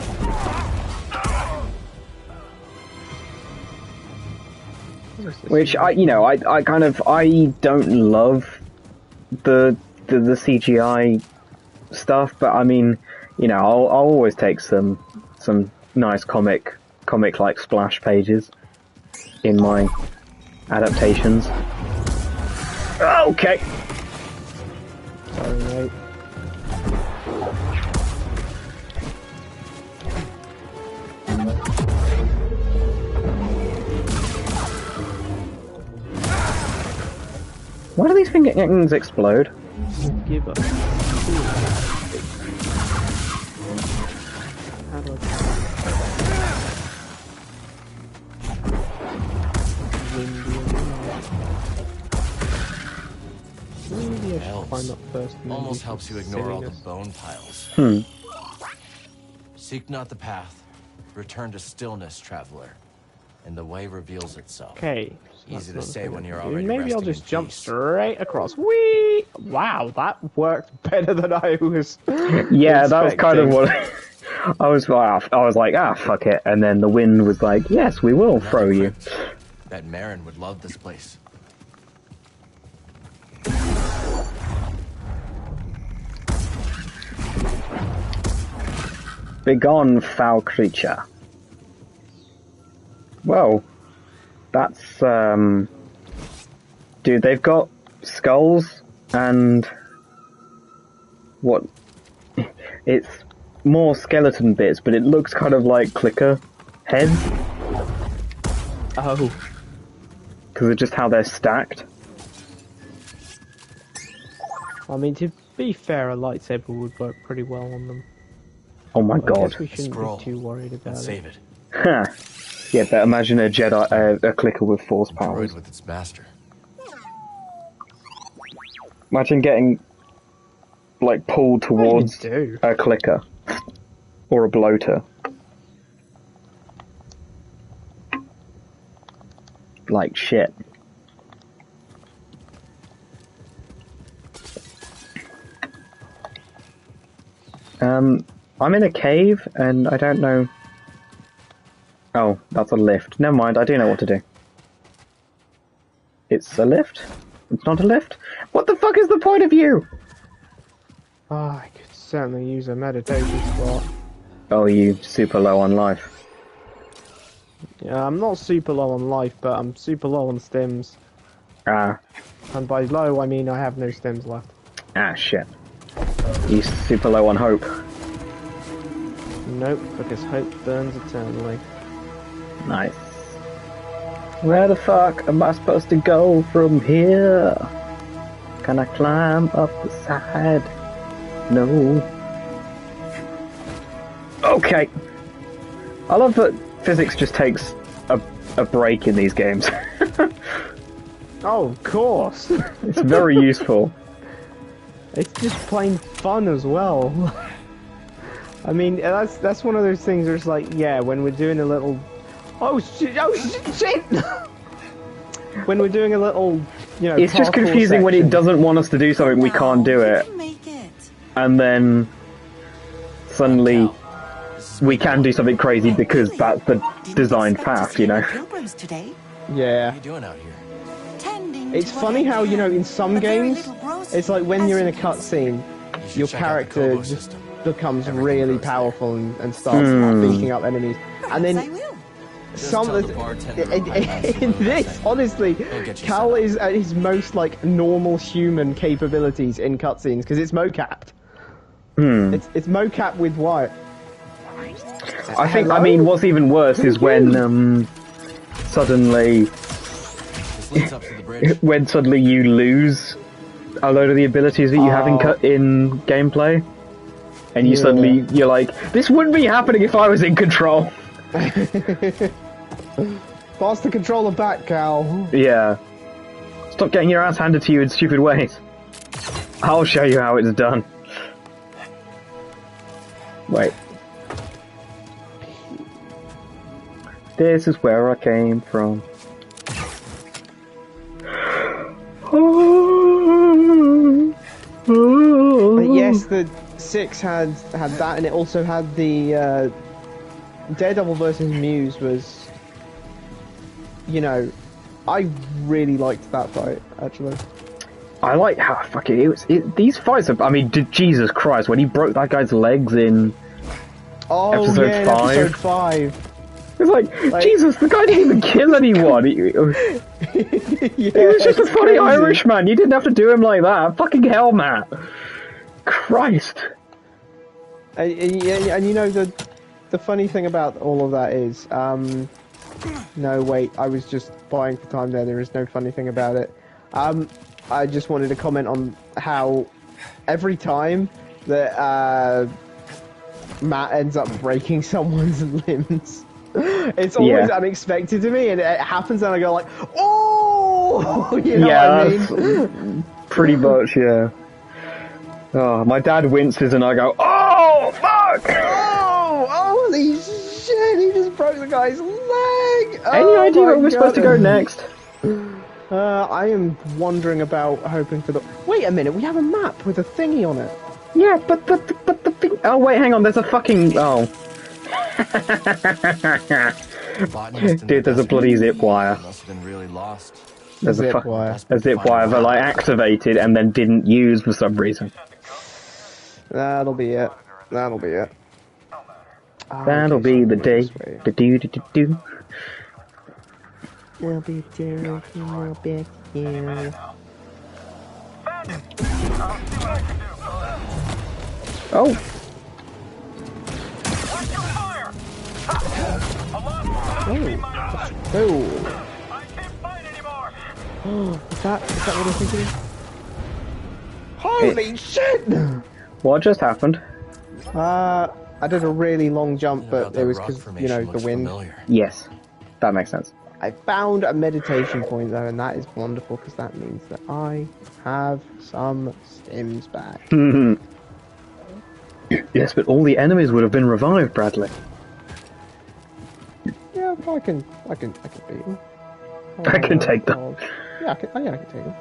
Which I don't love the CGI stuff, but I mean, you know, I'll always take some nice comic like splash pages in my adaptations. Okay. Sorry, mate. Why do these things explode? Give up. How do Maybe I should climb up first. Almost helps you ignore all the bone piles. Seek not the path. Return to stillness, traveler. And the way reveals itself. Okay. Easy to say when you're already Maybe I'll resting just in jump peace. straight across. Whee! Wow, that worked better than I was. Yeah, that was kind of expecting. what I was like, fuck it, and then the wind was like, yes, we will throw you. That Marin would love this place. Begone, foul creature. Well, that's, dude, they've got skulls and what? It's more skeleton bits, but it looks kind of like clicker heads. Oh. Because of just how they're stacked. I mean, to be fair, a lightsaber would work pretty well on them. Oh my I god. guess we shouldn't Scroll. be too worried about Let's it. save it. Huh. Yeah, but imagine a Jedi, a clicker with force powers. Droid with its master. Imagine getting, like, pulled towards What do you do? a clicker. Or a bloater. Like shit. I'm in a cave, and I don't know... Oh, that's a lift. Never mind, I do know what to do. It's a lift? It's not a lift? What the fuck is the point of you? Ah, I could certainly use a meditation spot. Oh, you super low on life. Yeah, I'm not super low on life, but I'm super low on stims. Ah. And by low, I mean I have no stims left. Ah, shit. You super low on hope. Nope, because hope burns eternally. Nice. Where the fuck am I supposed to go from here? Can I climb up the side? No. Okay. I love that physics just takes a break in these games. Oh, of course! It's very useful. It's just plain fun as well. I mean, that's one of those things where it's like, yeah, when we're doing a little... Oh shit! When we're doing a little, you know, It's just parkour confusing when it section. doesn't want us to do something, we can't do it. And then suddenly we can do something crazy because that's the designed path, you know? Yeah. What are you doing out here? It's funny how, you know, in some games, it's like when you're in a cutscene, You should your check out the character Kobo just system. becomes Everything really goes there. powerful and starts beating up enemies. And then some tell the bartender in this, honestly, get you Cal set up. is at his most like normal human capabilities in cutscenes because it's mocapped. It's mocap with what? I mean, what's even worse is when, suddenly This leads up to the bridge. when suddenly you lose a load of the abilities that you have in gameplay, and you suddenly you're like, this wouldn't be happening if I was in control. Pass the controller back, Cal. Yeah. Stop getting your ass handed to you in stupid ways. I'll show you how it's done. Wait. This is where I came from. But yes, the 6 had that, and it also had the Daredevil versus Muse was, you know, I really liked that fight actually. I like how fucking these fights are. I mean, Jesus Christ, when he broke that guy's legs in episode 5. Episode 5. It's like, Jesus, the guy didn't even kill anyone. He was just a funny Irishman. You didn't have to do him like that. Fucking hell, Matt. Christ. And you know, the funny thing about all of that is, no, wait, I was just buying for time there. There is no funny thing about it. I just wanted to comment on how every time that Matt ends up breaking someone's limbs, it's always unexpected to me, and it happens, and I go like, "Oh!" You know what I mean? Pretty much, yeah. Oh, my dad winces, and I go, "Oh, fuck! Oh, holy shit! He just broke the guy's leg." Any idea where we're supposed to go next? I am wondering about hoping for the. Wait a minute, we have a map with a thingy on it. Yeah, but the thing. Oh wait, hang on. There's a fucking. Oh. Dude, there's a bloody zip wire. Must have been really lost. There's Zip wire. a zip wire that I activated and then didn't use for some reason. That'll be it. That'll be it. That'll be the day. The do. I'll be there. I'll be here. Oh. Oh. I can't fight anymore. Is that what I'm thinking? Holy shit! What just happened? I did a really long jump, but it was because, you know, the wind. Yes. That makes sense. I found a meditation point though, and that is wonderful because that means that I have some stims back. Yes, but all the enemies would have been revived, Bradley. Yeah, I can beat them. I can take them. Yeah, I can take them.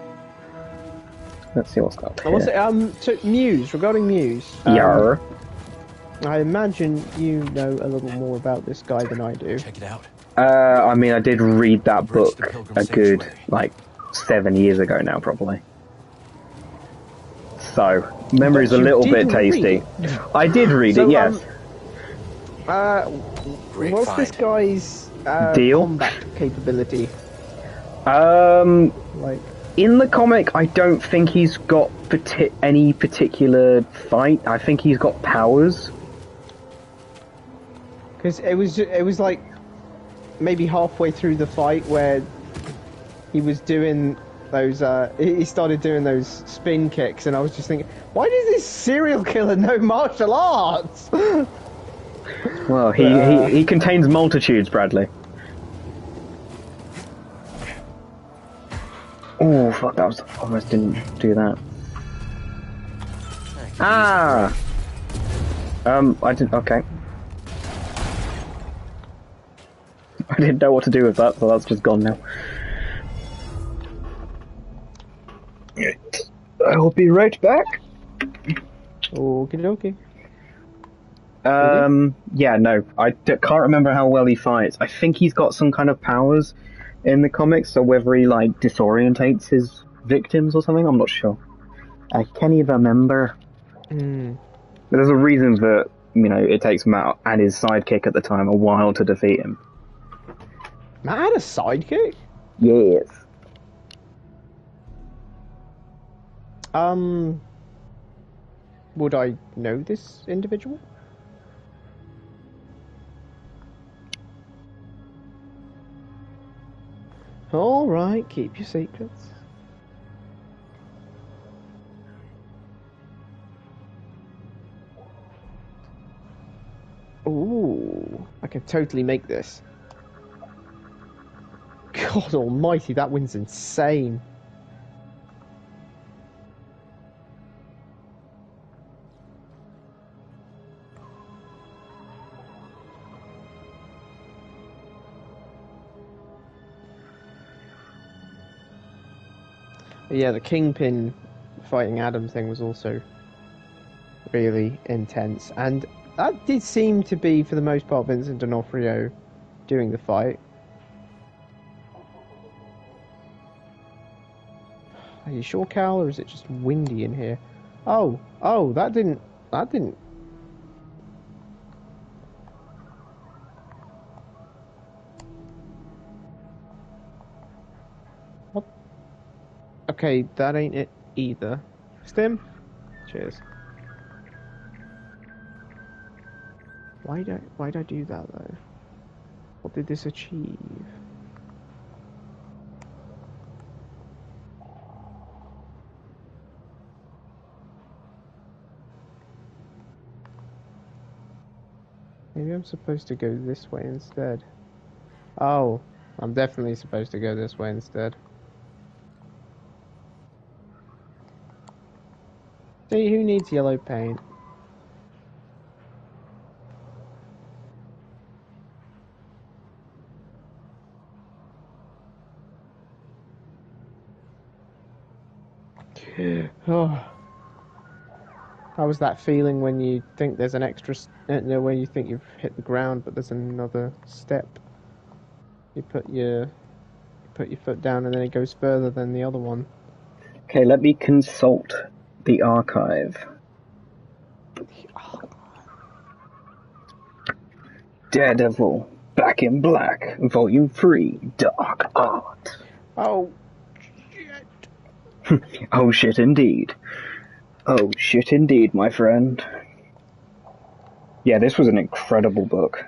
Let's see what's up What's here. it? So Muse, regarding Muse. Yarr. I imagine you know a little more about this guy than I do. Check it out. I mean, I did read that Bridge to book Pilgrim a good, Sanctuary. 7 years ago now, probably. So, memory's a little bit tasty. I did read it, yes. What's this guy's Deal? combat capability? Like, in the comic, I don't think he's got any particular fight. I think he's got powers. Because it was like maybe halfway through the fight where he was doing those. He started doing those spin kicks, and I was just thinking, why does this serial killer know martial arts? Well, he contains multitudes, Bradley. Oh, fuck, that was... almost didn't do that. Ah! I didn't... okay. I didn't know what to do with that, so that's just gone now. I will be right back. Okie dokie. Yeah, no, I can't remember how well he fights. I think he's got some kind of powers in the comics, so whether he, disorientates his victims or something, I'm not sure. I can't even remember. But there's a reason that, it takes Matt and his sidekick at the time a while to defeat him. Matt had a sidekick? Yes. Would I know this individual? Alright, keep your secrets. Ooh, I can totally make this. God almighty, that wind's insane. But yeah, the Kingpin fighting Adam thing was also really intense, and that did seem to be, for the most part, Vincent D'Onofrio doing the fight. Are you sure, Cal, or is it just windy in here? Oh, that didn't. What? Okay, that ain't it either. Stim? Cheers. Why'd I do that, though? What did this achieve? Maybe I'm supposed to go this way instead. Oh, I'm definitely supposed to go this way instead. See, who needs yellow paint? Oh. How was that feeling when you think there's an extra, when you think you've hit the ground, but there's another step? You put your foot down, and then it goes further than the other one. Okay, let me consult the archive. Daredevil, Back in Black, Volume 3, Dark Art. Oh, shit. Oh shit indeed. Oh shit indeed, my friend. Yeah, this was an incredible book.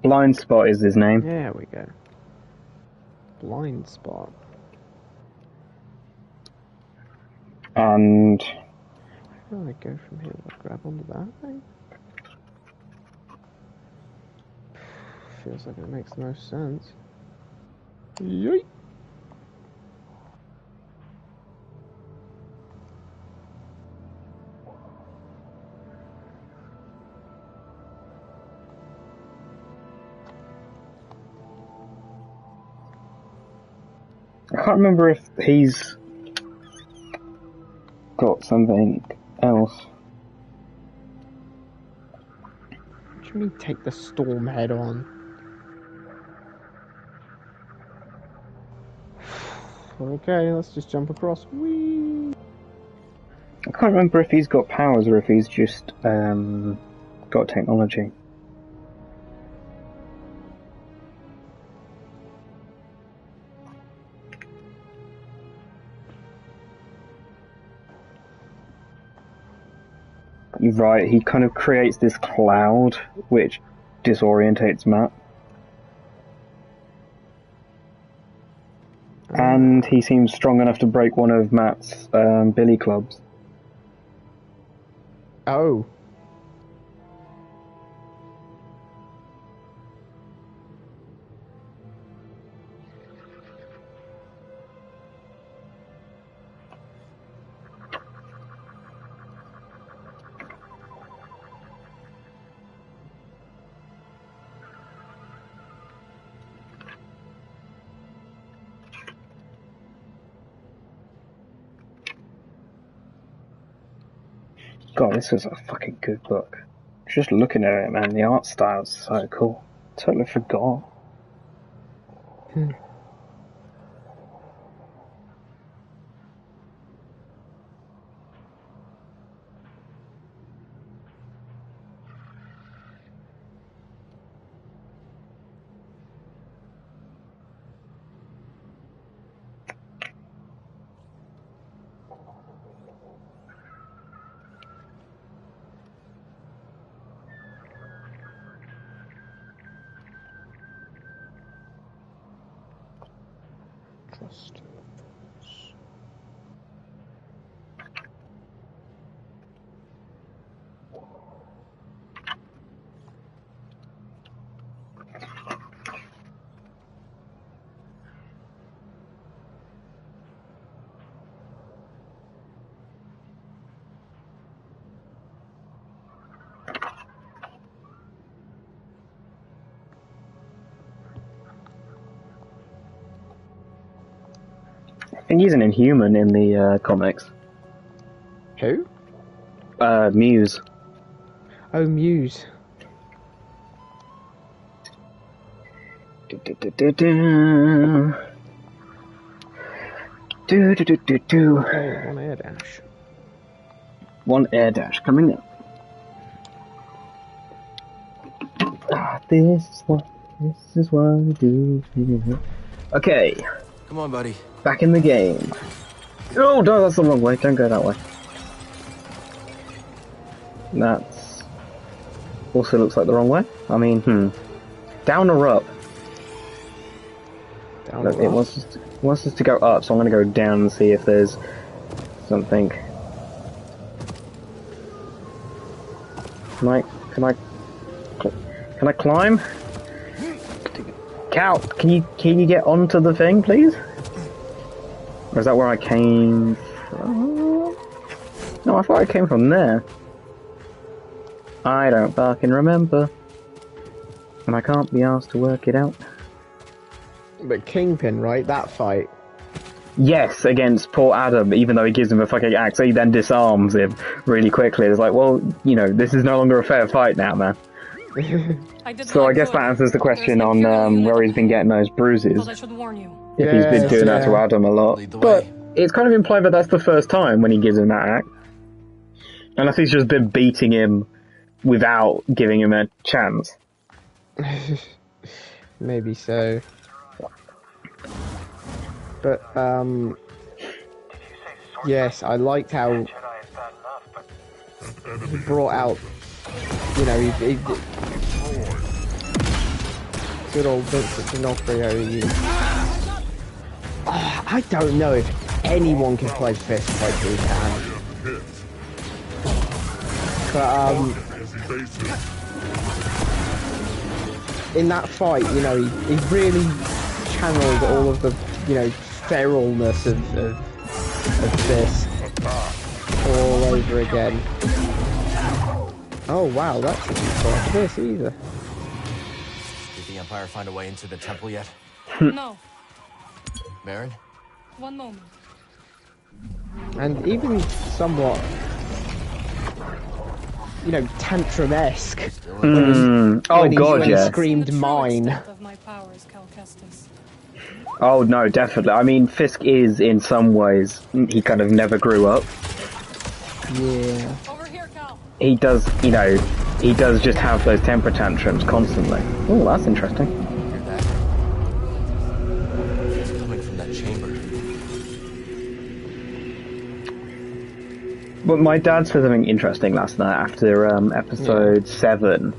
Blind Spot is his name. There we go. Blind Spot. And where do I go from here? I'll grab onto that thing. Feels like it makes the most sense. Yeet. I can't remember if he's got something else. What do you mean take the storm head on? Okay, let's just jump across. Whee! I can't remember if he's got powers or if he's just got technology. You're right, he kind of creates this cloud which disorientates Matt. And he seems strong enough to break one of Matt's billy clubs. Oh. God, this is a fucking good book. Just looking at it, man, the art style's so cool. Totally forgot. Trust. I think he's an Inhuman in the comics. Who? Muse. Oh, Muse. Do do do do do. Do do do do do. Okay, one air dash. One air dash coming up. This is what I do. Okay. Come on, buddy. Back in the game. Oh no, that's the wrong way. Don't go that way. That's also looks like the wrong way. I mean, down or up? Down Look, or it up? wants us to go up, so I'm going to go down and see if there's something. Can I climb? Cal, can you get onto the thing, please? Or is that where I came from? No, I thought I came from there. I don't fucking remember. And I can't be asked to work it out. But Kingpin, right? That fight. Yes, against poor Adam, even though he gives him a fucking axe, so he then disarms him really quickly. It's like, well, you know, this is no longer a fair fight now, man. So I guess that answers the question on where he's been getting those bruises. I should warn you. If he's been doing that to Adam a lot. But it's kind of implied that that's the first time when he gives him that axe. Unless he's just been beating him without giving him a chance. Maybe so. But, yes, I liked how he brought out, you know, he good old Vincent D'Onofrio. Oh, I don't know if anyone can play Fist like he can. But, in that fight, you know, he really channeled all of the, you know, feralness of this all over again. Oh wow, that's not this either. Did the Empire find a way into the temple yet? No. Baron? One moment. And even somewhat, you know, tantrum-esque. Oh god, when he yeah. screamed mine. Of my powers, Cal Kestis. Oh no, definitely. I mean, Fisk is, in some ways, he kind of never grew up. Yeah. Over here, Cal. He does, you know, he does just have those temper tantrums constantly. Oh, that's interesting. Hear that? It's coming from that chamber. But my dad said something interesting last night after episode 7.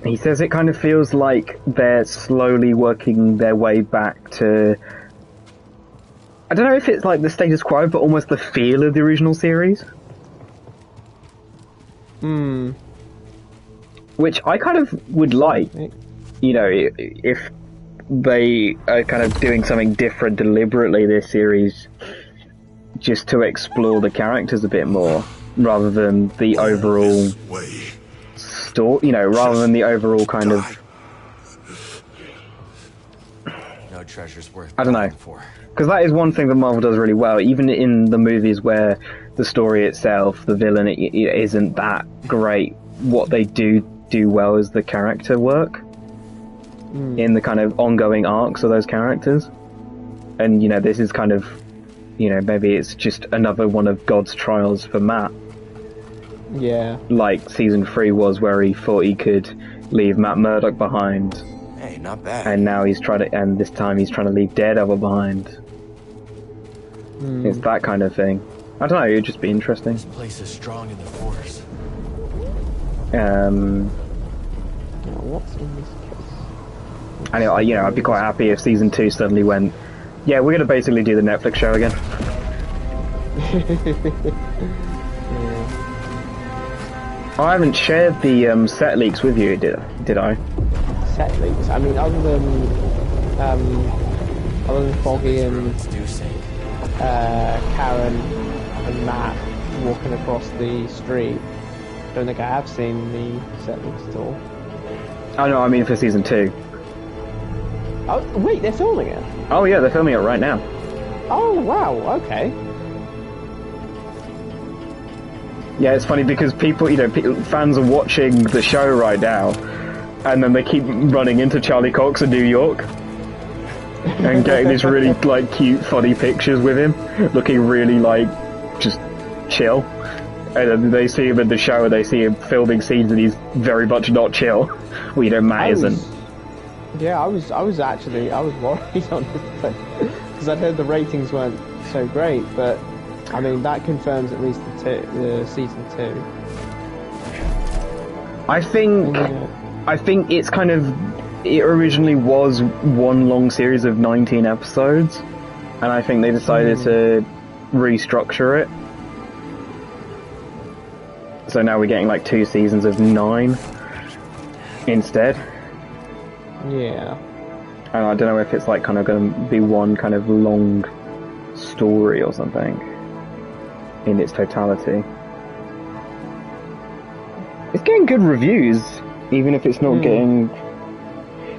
He says it kind of feels like they're slowly working their way back to... I don't know if it's like the status quo, but almost the feel of the original series. Which I kind of would like, you know, if they are kind of doing something different deliberately this series, just to explore the characters a bit more, rather than the overall story, you know, rather than the overall kind of... No treasure's worth I don't know. for. Because that is one thing that Marvel does really well, even in the movies where the story itself, the villain, it isn't that great. What they do well is the character work in the kind of ongoing arcs of those characters. And, you know, this is kind of, you know, maybe it's just another one of God's trials for Matt. Yeah. Like season 3 was, where he thought he could leave Matt Murdock behind. Hey, not bad. And now he's trying to, and this time he's trying to leave Daredevil behind. It's that kind of thing. I don't know, it'd just be interesting. This place is strong in the Force. Now, what's in this case? Anyway, you know, I'd be quite happy if season 2 suddenly went Yeah, we're gonna basically do the Netflix show again. Yeah. I haven't shared the set leaks with you, did I? Set leaks. I mean, other than Foggy and Karen and Matt walking across the street, I don't think I have seen the set leaks at all. Oh no, I mean for season 2. Oh wait, they're filming it. Oh yeah, they're filming it right now. Oh wow, okay. Yeah, it's funny because people, fans are watching the show right now, and then they keep running into Charlie Cox in New York, and getting these really, like, cute, funny pictures with him, looking really, like, just chill. And then they see him in the show, and they see him filming scenes, and he's very much not chill. Well, Matt isn't. Yeah, I was worried on this thing, because I'd heard the ratings weren't so great, but I mean, that confirms at least the season 2. I think it's kind of... It originally was one long series of 19 episodes, and I think they decided to restructure it. So now we're getting like 2 seasons of 9 instead. Yeah. And I don't know if it's like kind of going to be one kind of long story or something in its totality. It's getting good reviews, even if it's not getting...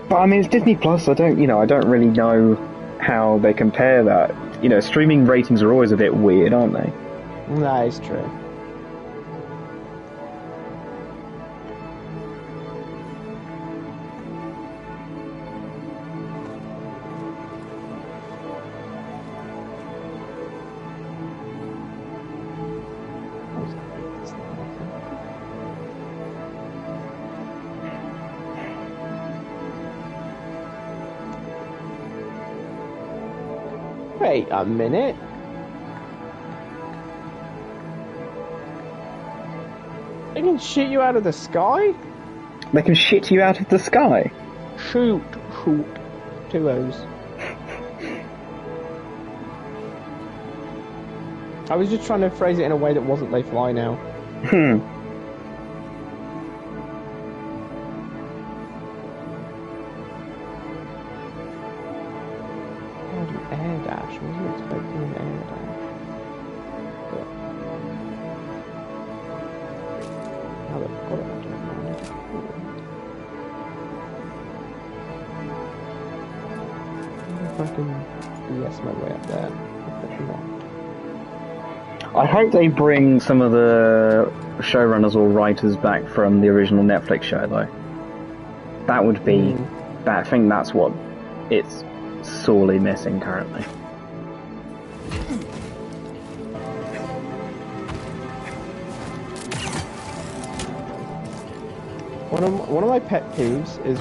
But I mean, it's Disney Plus, I don't really know how they compare that. Streaming ratings are always a bit weird, aren't they? That is true. Wait a minute. They can shoot you out of the sky? They can shit you out of the sky? Shoot. 2 O's. I was just trying to phrase it in a way that wasn't they fly now. Air dash. I wasn't expecting an air dash. But now that I've got it, I don't mind. I wonder if I can BS my way up there. Maybe not. I hope they bring some of the showrunners or writers back from the original Netflix show, though. That would be... I think that's what it's sorely missing currently. One of my pet peeves is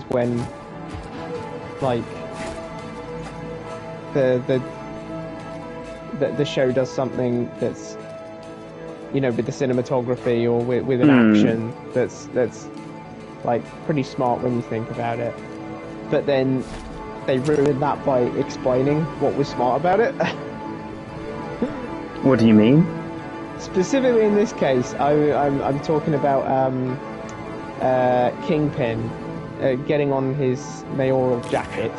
when like the show does something that's with the cinematography or with an action that's like pretty smart when you think about it, but then they ruined that by explaining what was smart about it. What do you mean? Specifically in this case, I'm talking about Kingpin getting on his mayoral jacket,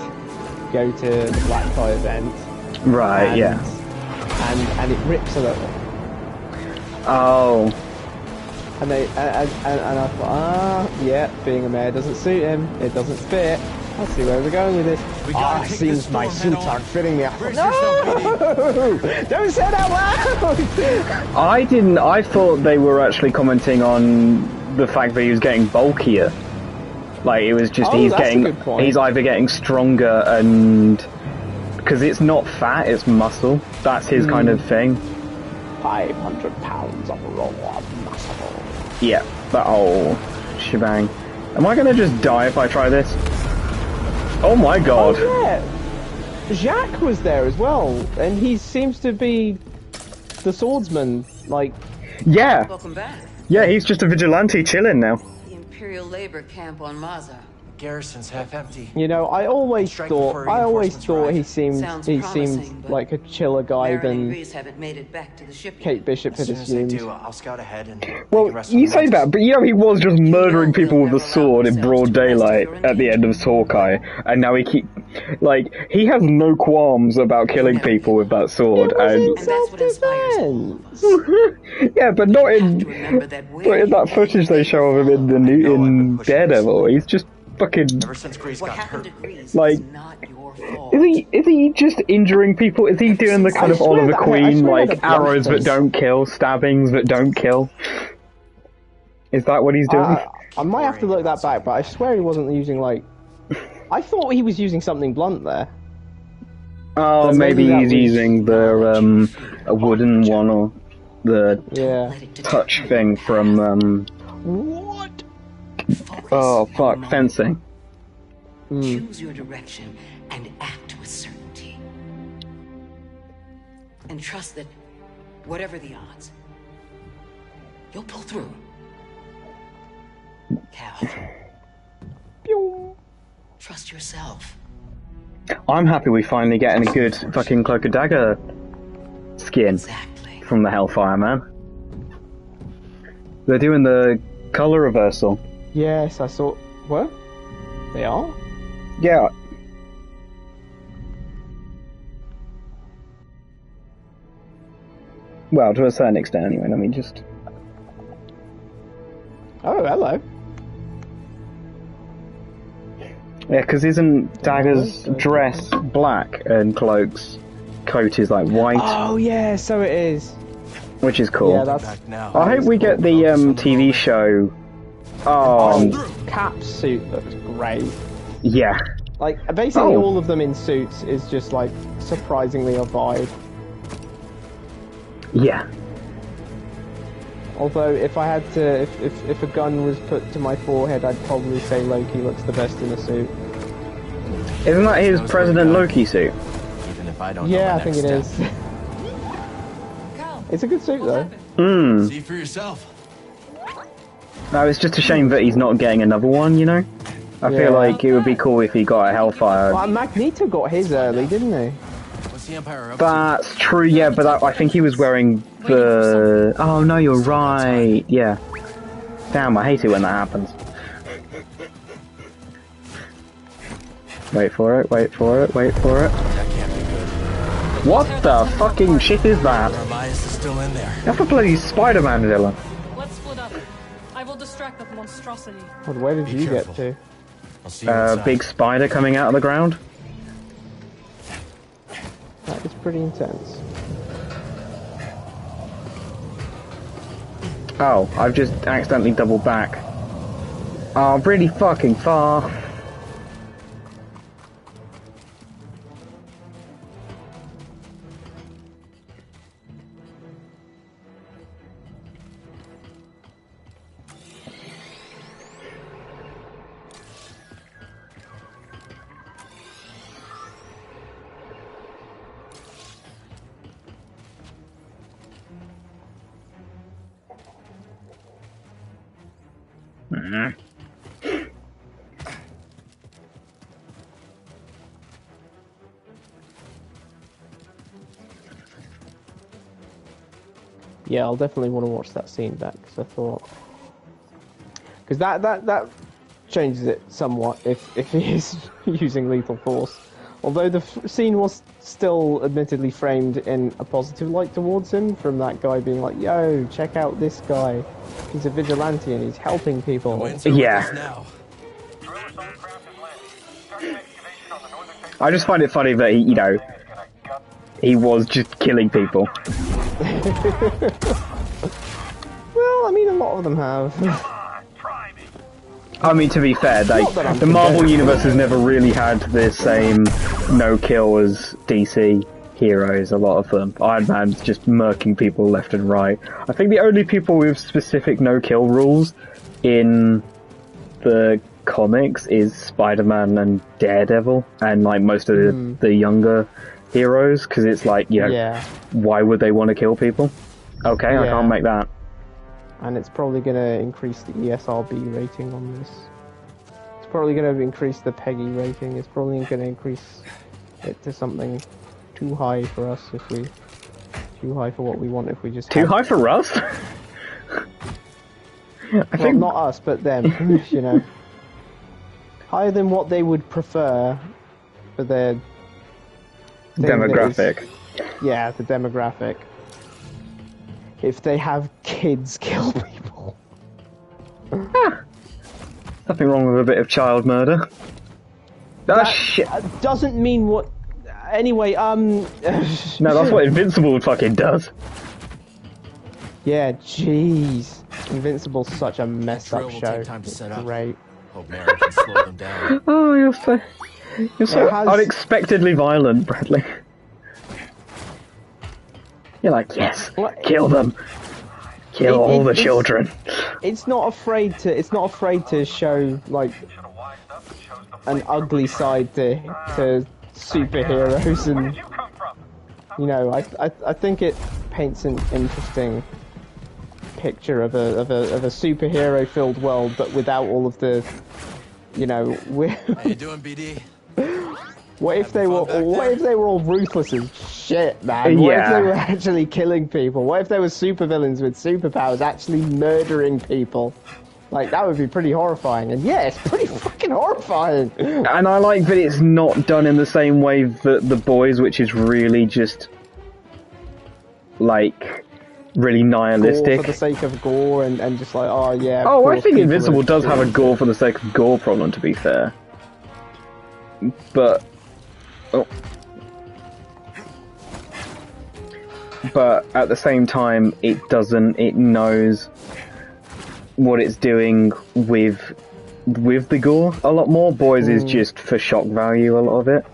go to the black tie event. Right. Yeah. And it rips a little. Oh. And I thought, yeah, being a mayor doesn't suit him. It doesn't fit. I see where we're going with this. It seems my suits aren't fitting me. No! Don't say that loud! I thought they were actually commenting on the fact that he was getting bulkier. Like, it was just he's either getting stronger and... Because it's not fat, it's muscle. That's his kind of thing. 500 pounds of raw muscle. Yeah, that whole shebang. Am I gonna just die if I try this? Oh my god. Oh yeah! Jacques was there as well, and he seems to be the swordsman, like... Yeah! Welcome back. Yeah, he's just a vigilante chilling now. The Imperial labor camp on Maza. Garrison's half empty. You know, I always Strike thought before reinforcements he arrive. seemed but like a chiller guy Merritt and than Reese haven't made it back to the ship Kate yet. Bishop As had soon as they assumed. do, I'll scout ahead and Well, you say that, but you know he was just murdering know people we'll with a never sword allow in broad ourselves to rest daylight if you're in at the end of Hawkeye, and now he has no qualms about killing people with that sword, It And that's what inspires self-defense. yeah, but not have in to remember that footage they show of him in Daredevil. He's just fucking ever since Grease What got happened hurt. to Grease like. is not your fault. Is he just injuring people? Is he doing the kind of swear Oliver that- I Queen, swear like that blunt arrows that face- don't kill, stabbings that don't kill? Is that what he's doing? I might have to look that back, but I swear he wasn't using, like... I thought he was using something blunt there. Oh, but maybe maybe he's that was using the a wooden one or the Yeah. touch thing from What? oh fuck, fencing. Choose your direction and act with certainty. And trust that, whatever the odds, you'll pull through. Cal, Pew. trust yourself. I'm happy we finally getting a good fucking Cloak and Dagger skin Exactly. from the Hellfire Man. They're doing the color reversal. Yes, I saw... What? They are? Yeah. Well, to a certain extent, anyway. I mean, just Oh, hello. yeah, because isn't Dagger's dress black and Cloak's coat is like white, Oh, yeah, so it is. which is cool. Yeah, that's... Back now. I hope we get the TV show. Oh, Cap's suit looks great. yeah. Like, basically Oh. all of them in suits is just, like, surprisingly a vibe. Yeah. Although, if I had to... If a gun was put to my forehead, I'd probably say Loki looks the best in a suit. Isn't that his Those President were Loki suit? Even if I don't know Yeah, my I think next it step. is. Cal, It's a good suit, what though. happened? See for yourself. No, it's just a shame that he's not getting another one, you know? I Yeah. feel like it would be cool if he got a Hellfire. Well, Magneto got his early, didn't he? What's the Empire up to? That's true, yeah, but I think he was wearing the... Oh, no, you're right. Yeah. Damn, I hate it when that happens. Wait for it, wait for it, wait for it. That can't be good. What the fucking shit is that? Armias is still in there. That's a bloody Spider-Man villain. Let's split up. I will distract that monstrosity. What, where did Be you careful. get to? I'll see you inside. Big spider coming out of the ground. That is pretty intense. Oh, I've just accidentally doubled back. Oh, really fucking far. Yeah, I'll definitely want to watch that scene back, because I thought... Because that changes it somewhat if he is using lethal force. Although the scene was still admittedly framed in a positive light towards him, from that guy being like, yo, check out this guy. He's a vigilante and he's helping people. Winds are with Yeah. us now. I just find it funny that he, you know, he was just killing people. Well, I mean, a lot of them have. I mean, to be fair, like, Not that I'm the Marvel condemning. Universe has never really had the same no-kill as DC heroes, a lot of them. Iron Man's just murking people left and right. I think the only people with specific no-kill rules in the comics is Spider-Man and Daredevil, and, like, most of the younger heroes, because it's like, you know, Yeah. why would they want to kill people? Okay, I Yeah. can't make that. And it's probably going to increase the ESRB rating on this. It's probably going to increase the Peggy rating. It's probably going to increase it to something too high for us if we... Too high for what we want if we just... Too high for Rust? Well, not us, but them, you know. Higher than what they would prefer for their... demographic. Yeah, the demographic. If they have kids kill people. Nothing wrong with a bit of child murder. That shit. Doesn't mean what... Anyway, No, that's what Invincible fucking does. Yeah, jeez. Invincible's such a messed Drill up will show. take time to set up. Great. Hope Mary can slow them down. Oh, you're so unexpectedly violent, Bradley. You're like, yes, kill them. Kill all the children. It's not afraid to. It's not afraid to show like an ugly side to superheroes, and you know, I think it paints an interesting picture of a superhero filled world, but without all of the, you know. How you doing, BD? What if they were all ruthless as shit, man? What if they were actually killing people? What if there were supervillains with superpowers actually murdering people? Like, that would be pretty horrifying. And yeah, it's pretty fucking horrifying. And I like that it's not done in the same way that The Boys, which is really just like really nihilistic. Gore for the sake of gore and just like, oh yeah. Oh, I think Invincible does have a gore for the sake of gore problem, to be fair. But at the same time, it knows what it's doing with the gore a lot more. Boys is just for shock value, a lot of it.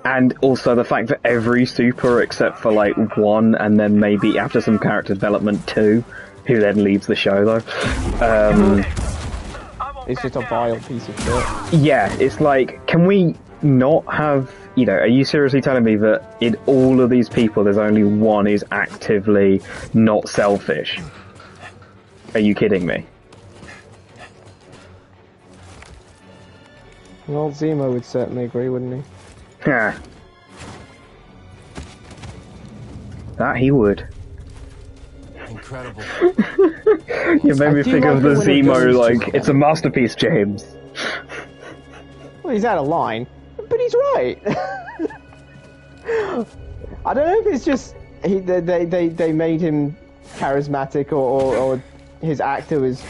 And also the fact that every super, except for like one, and then maybe after some character development, two, who then leaves the show though. It's just a vile piece of shit. Yeah, it's like, can we not have, you know, are you seriously telling me that in all of these people there's only one is actively not selfish? Are you kidding me? Well, Zemo would certainly agree, wouldn't he? Yeah. That he would. Incredible. You made me think of the Zemo, like, it's a masterpiece, James. Well, he's out of line, but he's right. I don't know if it's just they made him charismatic or his actor was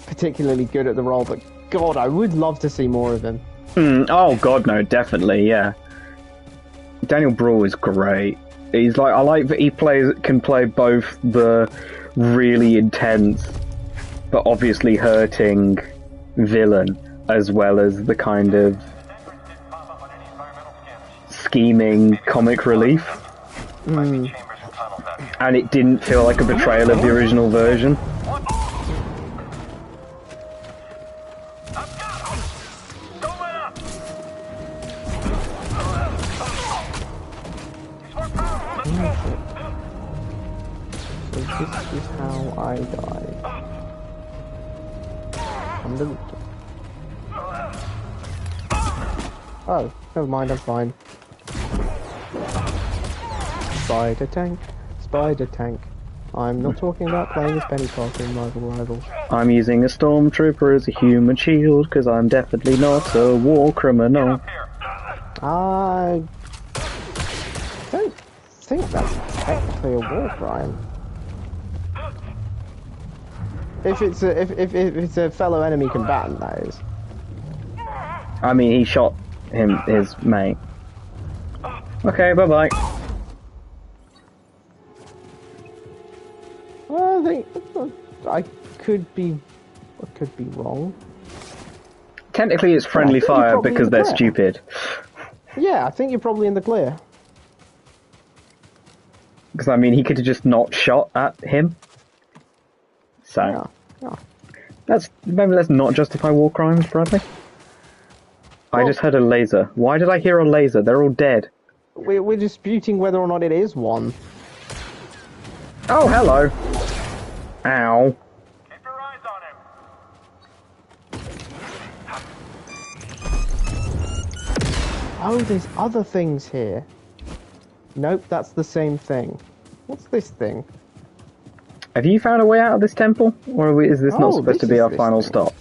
particularly good at the role, but God, I would love to see more of him. Oh God, no, definitely, yeah. Daniel Bruhl is great. He's like, I like that he can play both the really intense, but obviously hurting villain, as well as the kind of scheming comic relief. And it didn't feel like a betrayal of the original version. So this is how I die. Oh, never mind, I'm fine. Spider tank. I'm not talking about playing as Penny Parker in Rival. I'm using a stormtrooper as a human shield, because I'm definitely not a war criminal. I don't think that's technically a war crime. If it's a fellow enemy combatant, that is. I mean, he shot his mate. Okay, bye bye. Well, I could be wrong. Technically, it's friendly fire because they're stupid. Yeah, I think you're probably in the clear. Because I mean, he could have just not shot at him. So, yeah. maybe let's not justify war crimes, Bradley. Well, I just heard a laser. Why did I hear a laser? They're all dead. We're disputing whether or not it is one. Oh, hello. Ow. Keep your eyes on him. Oh, there's other things here. Nope, that's the same thing. What's this thing? Have you found a way out of this temple? Or is this not supposed to be our final stop?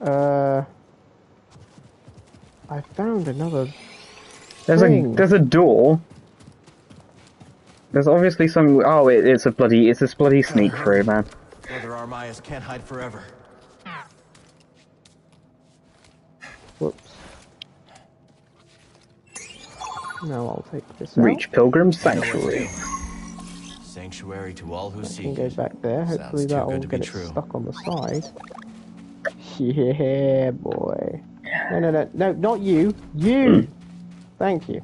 I found another thing. There's a door. There's obviously some... Oh, it's a bloody sneak through, man. Brother Armias can't hide forever. Whoops. Now I'll take this Reach out. Pilgrim Sanctuary. Sanctuary to all who seek can go back there. Hopefully that'll get it stuck on the side. Yeah, boy. No, not you. You! Thank you.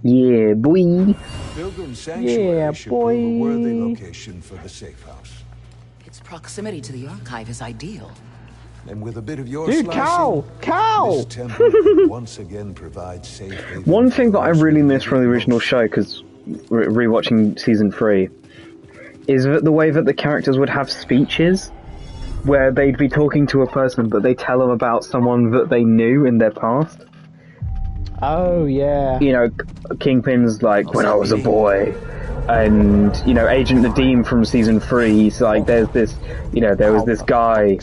Yeah, boy. Pilgrim Sanctuary should prove a worthy location for the safe house. Its proximity to the archive is ideal. And with a bit of your Dude, slicing, cow! this temple could once again provide safe haven. One thing that I really missed from the original show, because rewatching season 3, is that the way that the characters would have speeches, where they'd be talking to a person, but they tell them about someone that they knew in their past. Oh, yeah. You know, Kingpin's like, when I was a boy. And, you know, Agent Nadeem from season 3, he's like, there's this, you know, there was this guy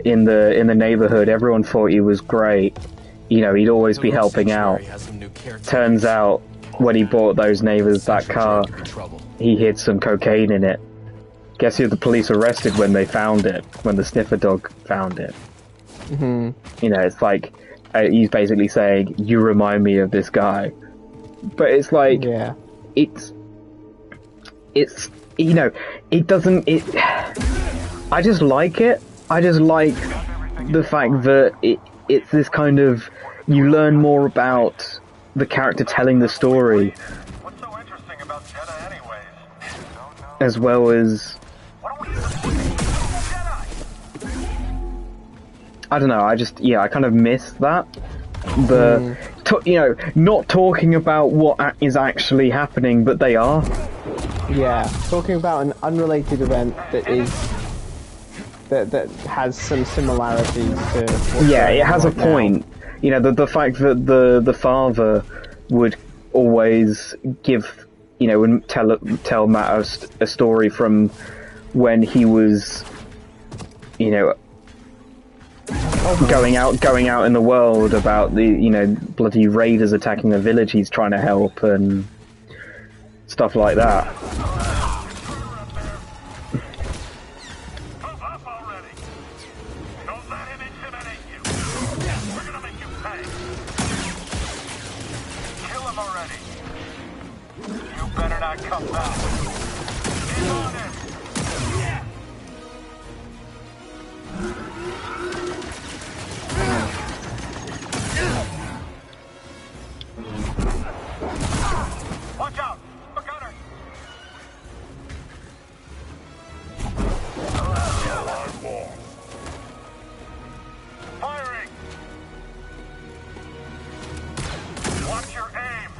in the neighborhood, everyone thought he was great. You know, he'd always be helping out. Turns out, when he bought those neighbors that car, he hid some cocaine in it. Guess who the police arrested when they found it? When the sniffer dog found it. Mm-hmm. You know, it's like, he's basically saying, you remind me of this guy. But it's like, yeah. it's, you know, I just like it. I just like the fact that it's this kind of, you learn more about the character telling the story. What's so interesting about Jeddah anyways? As well as... I don't know, I kind of miss that. You know, not talking about what is actually happening, but they are. Yeah, talking about an unrelated event that has some similarities to... Yeah, it has a point. You know, the fact that the father would always give, you know, and tell Matt a story from when he was, you know, going out in the world about the, you know, bloody raiders attacking the village he's trying to help and stuff like that. Come back. Get on it. Watch out! A gunner! Firing! Watch your aim!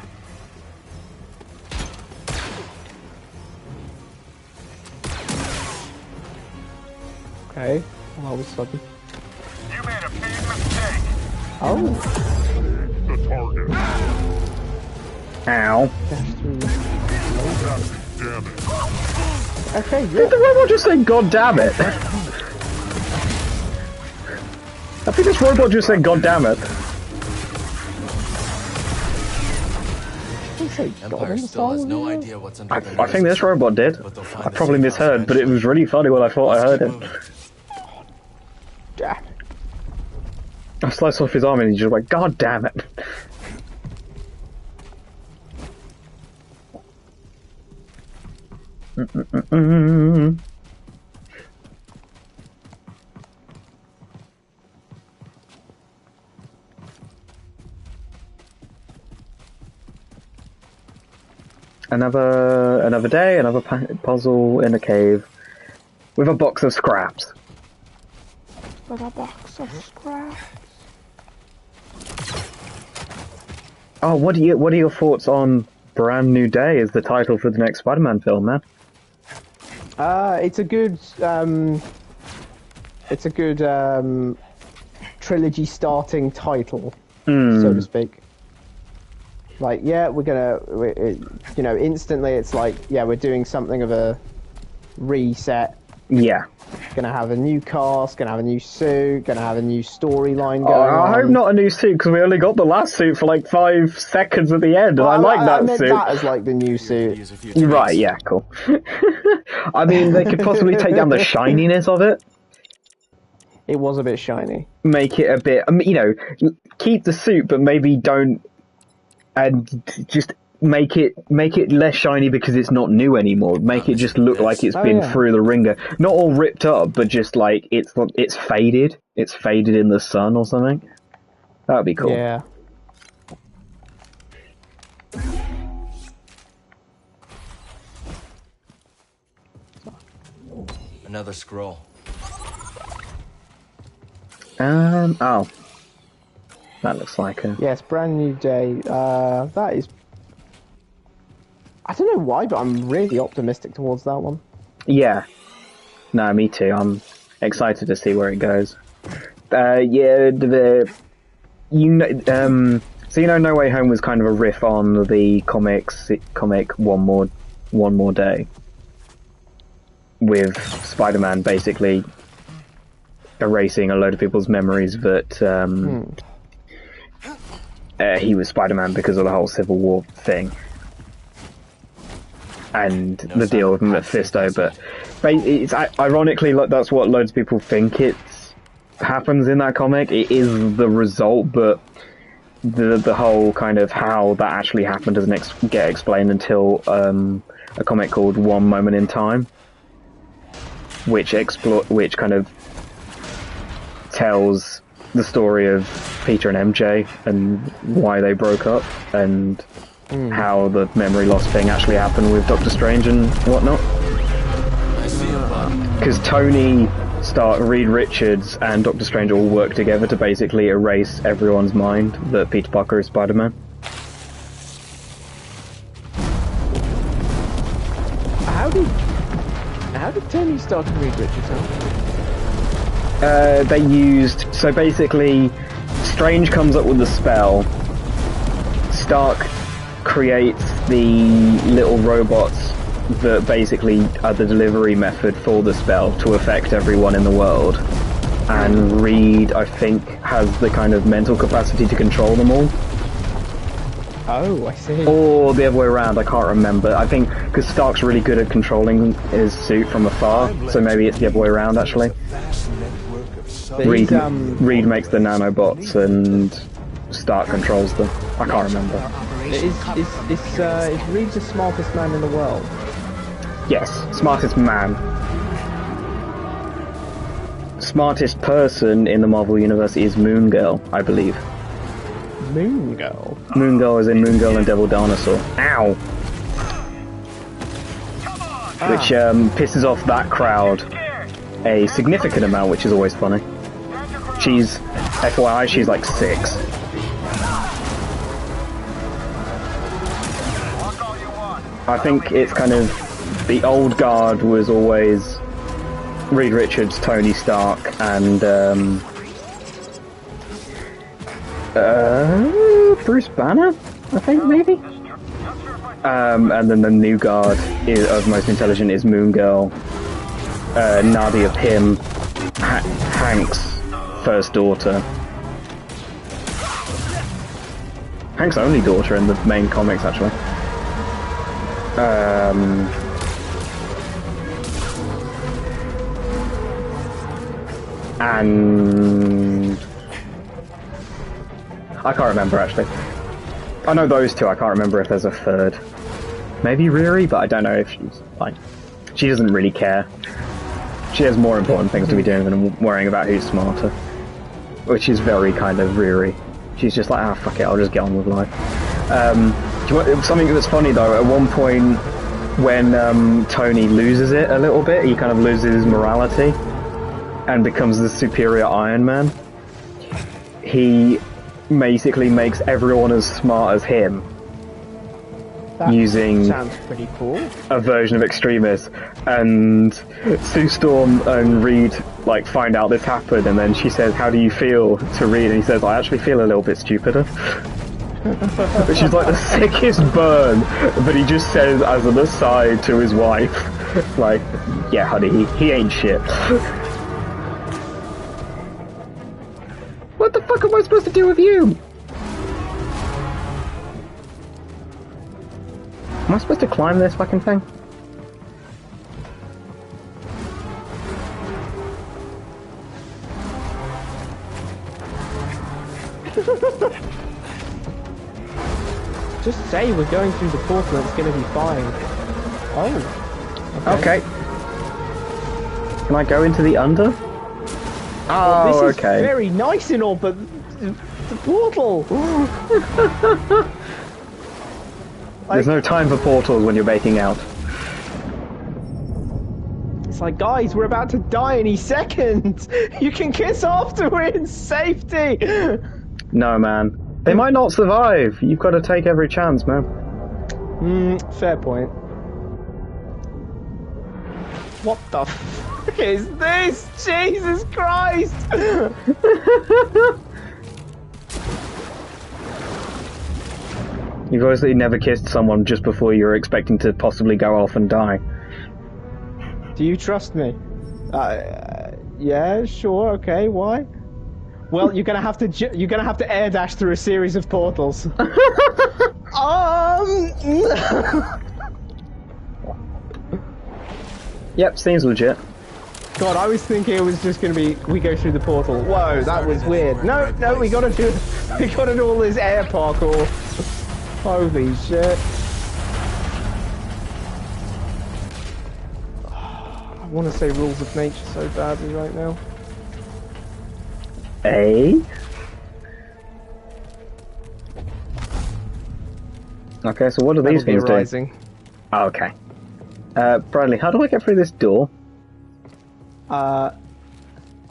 Okay, all of a sudden. You made a big mistake. Oh. The target. Ow. Damn it. Okay, yeah. Did the robot just say, God damn it? I think this robot just said, God damn it. Empire still has no idea what's under I think this robot did. I probably misheard, but it was really funny when I thought I heard it. Damn. I sliced off his arm and he just went, God damn it. Another day, another puzzle in a cave with a box of scraps. With a box of scraps. Oh, what are your thoughts on Brand New Day as the title for the next Spider-Man film, man? It's a good trilogy starting title. so to speak. Like, yeah, you know, instantly it's like, yeah, we're doing something of a reset. Yeah. Gonna have a new cast, gonna have a new suit, gonna have a new storyline going on. I hope not a new suit, because we only got the last suit for like 5 seconds at the end, and I like that I meant suit. that as like the new suit. Right, yeah, cool. I mean, they could possibly take down the shininess of it. It was a bit shiny. Make it a bit, you know, keep the suit, but maybe don't, and just make it less shiny because it's not new anymore. Make it just look like it's been through the ringer. Not all ripped up, but just like it's faded. It's faded in the sun or something. That would be cool. Yeah. Another scroll. Oh. That looks like a... Yes, brand new day. That is... I don't know why, but I'm really optimistic towards that one. Yeah. No, me too. I'm excited to see where it goes. Yeah, so you know, No Way Home was kind of a riff on the comic One More Day, with Spider-Man basically erasing a load of people's memories that he was Spider-Man because of the whole Civil War thing and the deal with Mephisto. But it's ironically, that's what loads of people think happens in that comic. It is the result, but the whole kind of how that actually happened doesn't get explained until a comic called One Moment in Time, which kind of tells the story of Peter and MJ and why they broke up and how the memory loss thing actually happened with Doctor Strange and whatnot. Because Tony Stark, Reed Richards, and Doctor Strange all work together to basically erase everyone's mind that Peter Parker is Spider-Man. How did Tony Stark and Reed Richards help? They used... So basically, Strange comes up with the spell, Stark creates the little robots that basically are the delivery method for the spell to affect everyone in the world, and Reed, I think, has the kind of mental capacity to control them all. Oh, I see. Or the other way around, I can't remember. I think, because Stark's really good at controlling his suit from afar, so maybe it's the other way around, actually. Reed makes the nanobots and Stark controls them. I can't remember. Is Reed the smartest man in the world? Yes, smartest man. Smartest person in the Marvel Universe is Moon Girl, I believe. Moon Girl? Moon Girl is in Moon Girl and Devil Dinosaur. Ow! Which pisses off that crowd a significant amount, which is always funny. She's, FYI, she's like 6. I think it's kind of, the old guard was always Reed Richards, Tony Stark, and Bruce Banner, I think, maybe? And then the new guard of Most Intelligent is Moon Girl, Nadia Pym, Hank's first daughter. Hank's only daughter in the main comics, actually. And I can't remember, actually. I know those two. I can't remember if there's a third. Maybe Riri, but I don't know if she's like. She doesn't really care. She has more important things to be doing than worrying about who's smarter, which is very kind of Riri. She's just like, fuck it, I'll just get on with life. Something that's funny though, at one point when Tony loses it a little bit, he kind of loses his morality and becomes the superior Iron Man. He basically makes everyone as smart as him. That using sounds pretty cool. A version of Extremis, and Sue Storm and Reed like find out this happened, and then she says, "How do you feel?" to Reed, and he says, "I actually feel a little bit stupider." Which is like the sickest burn, but he just says as an aside to his wife, like, "Yeah, honey, he ain't shit." What the fuck am I supposed to do with you? Am I supposed to climb this fucking thing? Just say we're going through the portal and it's going to be fine. Oh. Okay. Can I go into the under? Well, Oh, this is okay. very nice and all, but the portal! There's no time for portals when you're baking out. It's like, guys, we're about to die any second! You can kiss after we're in safety! No, man. They might not survive. You've got to take every chance, man. Fair point. What the f is this? Jesus Christ! You've obviously never kissed someone just before you're expecting to possibly go off and die. Do you trust me? Yeah, sure, okay, why? Well, you're gonna have to air dash through a series of portals. Yep, seems legit. God, I was thinking it was just gonna be we go through the portal. Whoa, that was weird. No, we gotta do all this air parkour. Holy shit. I want to say rules of nature so badly right now. Eh? Okay, so what do these things do? Oh, okay. Bradley, how do I get through this door? I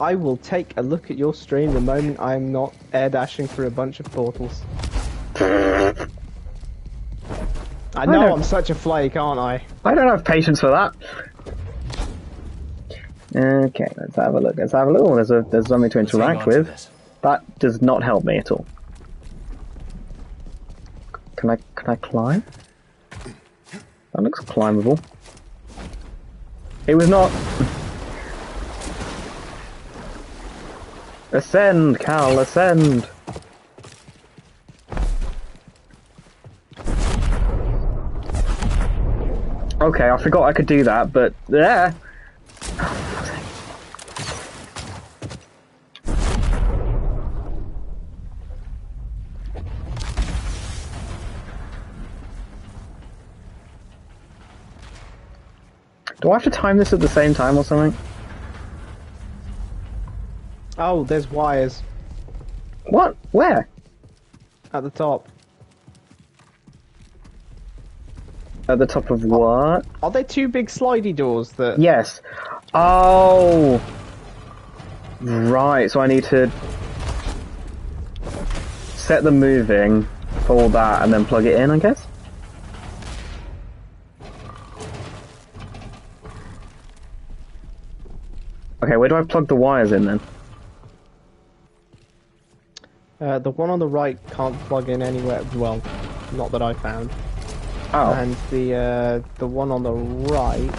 will take a look at your stream the moment I am not air dashing through a bunch of portals. I know I'm such a flake, aren't I? I don't have patience for that. Okay, let's have a look. Oh, there's something to interact with. That does not help me at all. Can I climb? That looks climbable. It was not. Ascend, Cal, ascend. Okay, I forgot I could do that, but yeah. Do I have to time this at the same time or something? Oh, there's wires. What? Where? At the top. At the top of what? Are there two big slidey doors that... Yes. Oh! Right, so I need to set them moving, pull that, and then plug it in, I guess? Okay, where do I plug the wires in then? The one on the right can't plug in anywhere, well, not that I found. Oh. And the one on the right...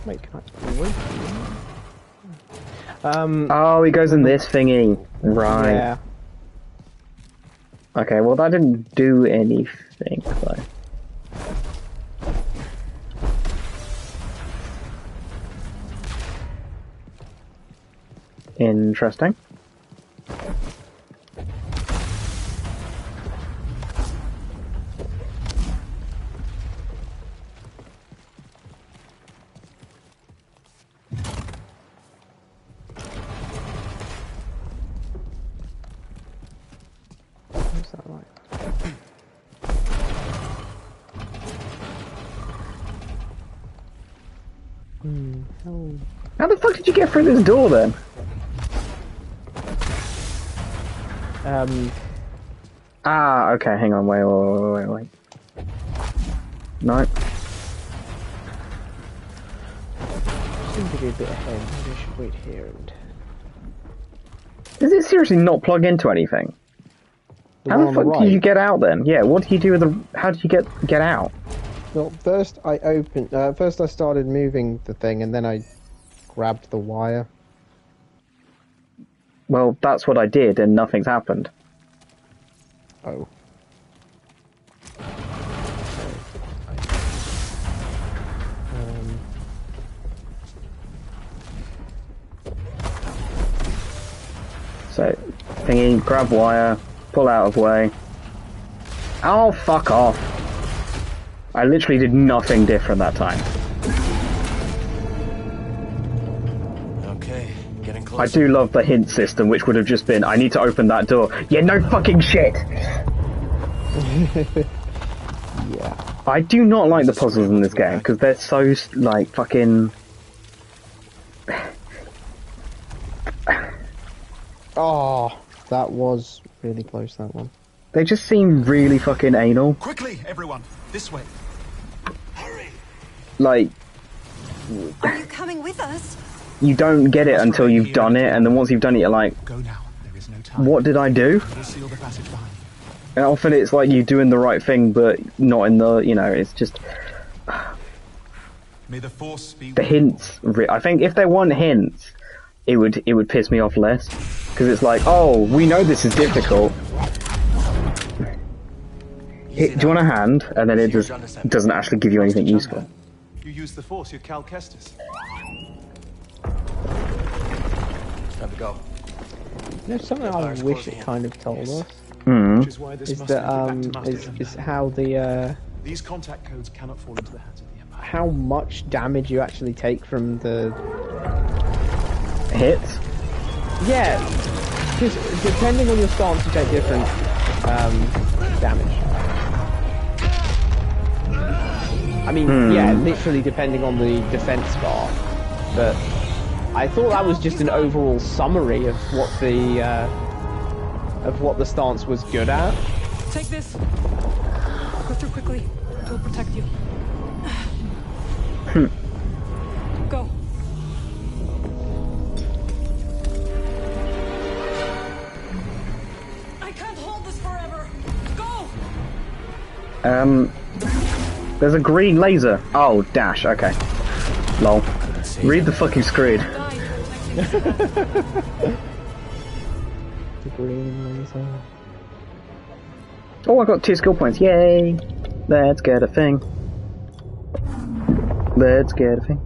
Wait, can I... oh, he goes in this thingy. Right. Yeah. Okay, well that didn't do anything, though. Interesting. What's that like? Oh. How the fuck did you get through this door then? Ah, okay, hang on, wait. No. seem to be a bit ahead. Maybe I should wait here and... Does it seriously not plug into anything? How the fuck did you get out then? Yeah, what did you do with the... How did you get out? Well, first I started moving the thing and then I grabbed the wire. Well, that's what I did and nothing's happened. Oh. So, thingy, grab wire, pull out of way. Oh, fuck off. I literally did nothing different that time. Okay, getting close. I do love the hint system, which would have just been, I need to open that door. Yeah, no fucking shit! Yeah. I do not like the puzzles in this game, because they're so, like, fucking... Oh, that was really close, that one. They just seem really fucking anal. Quickly, everyone, this way. Hurry! Like, Are you coming with us? you don't get it until you've done it, and then once you've done it, you're like, Go now. There is no time. what did I do? We'll seal the passage behind you. And often it's like you're doing the right thing, but not in the, you know, it's just... May the force be The hints... I think if there weren't hints, it would piss me off less. Because it's like, oh, we know this is difficult. Do you want a hand? And then it just doesn't actually give you anything useful. You use the force, you're Cal Kestis. Time to go. You know, something I wish it kind of told us Which is why this is must that be back to Master is how the These contact codes cannot fall into the hands of the Empire. how much damage you actually take from the Hits? yeah, because depending on your stance you take different damage. I mean, yeah, literally depending on the defense bar, but I thought that was just an overall summary of what the stance was good at. Take this. Go through quickly. It will protect you. Go. I can't hold this forever. Go. There's a green laser. Oh, dash, okay. Lol. Read the fucking screen. The green laser. Oh, I got 2 skill points. Yay! Let's get a thing. Let's get a thing.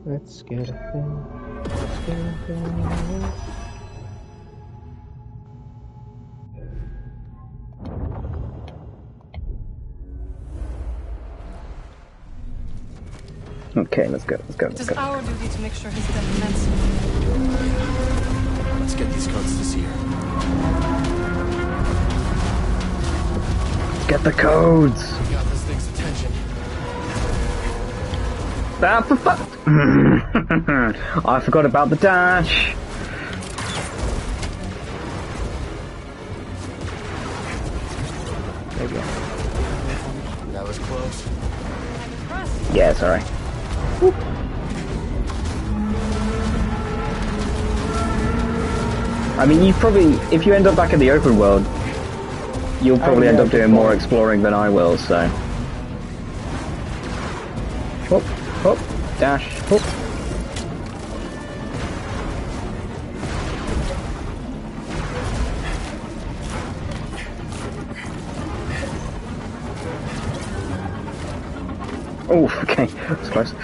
Let's get a thing. Let's get a thing. Okay, let's go, let's go, It let's is go. our duty to make sure his death meant something. Let's get these codes to Seer. Get the codes! We got this thing's attention. Ah, for fuck! I forgot about the dash! There we go. That was close. Yeah, sorry. I mean, you probably, if you end up back in the open world, you'll probably end up doing more exploring than I will, so. Hop, hop, dash, hop. Oh, okay, that's close.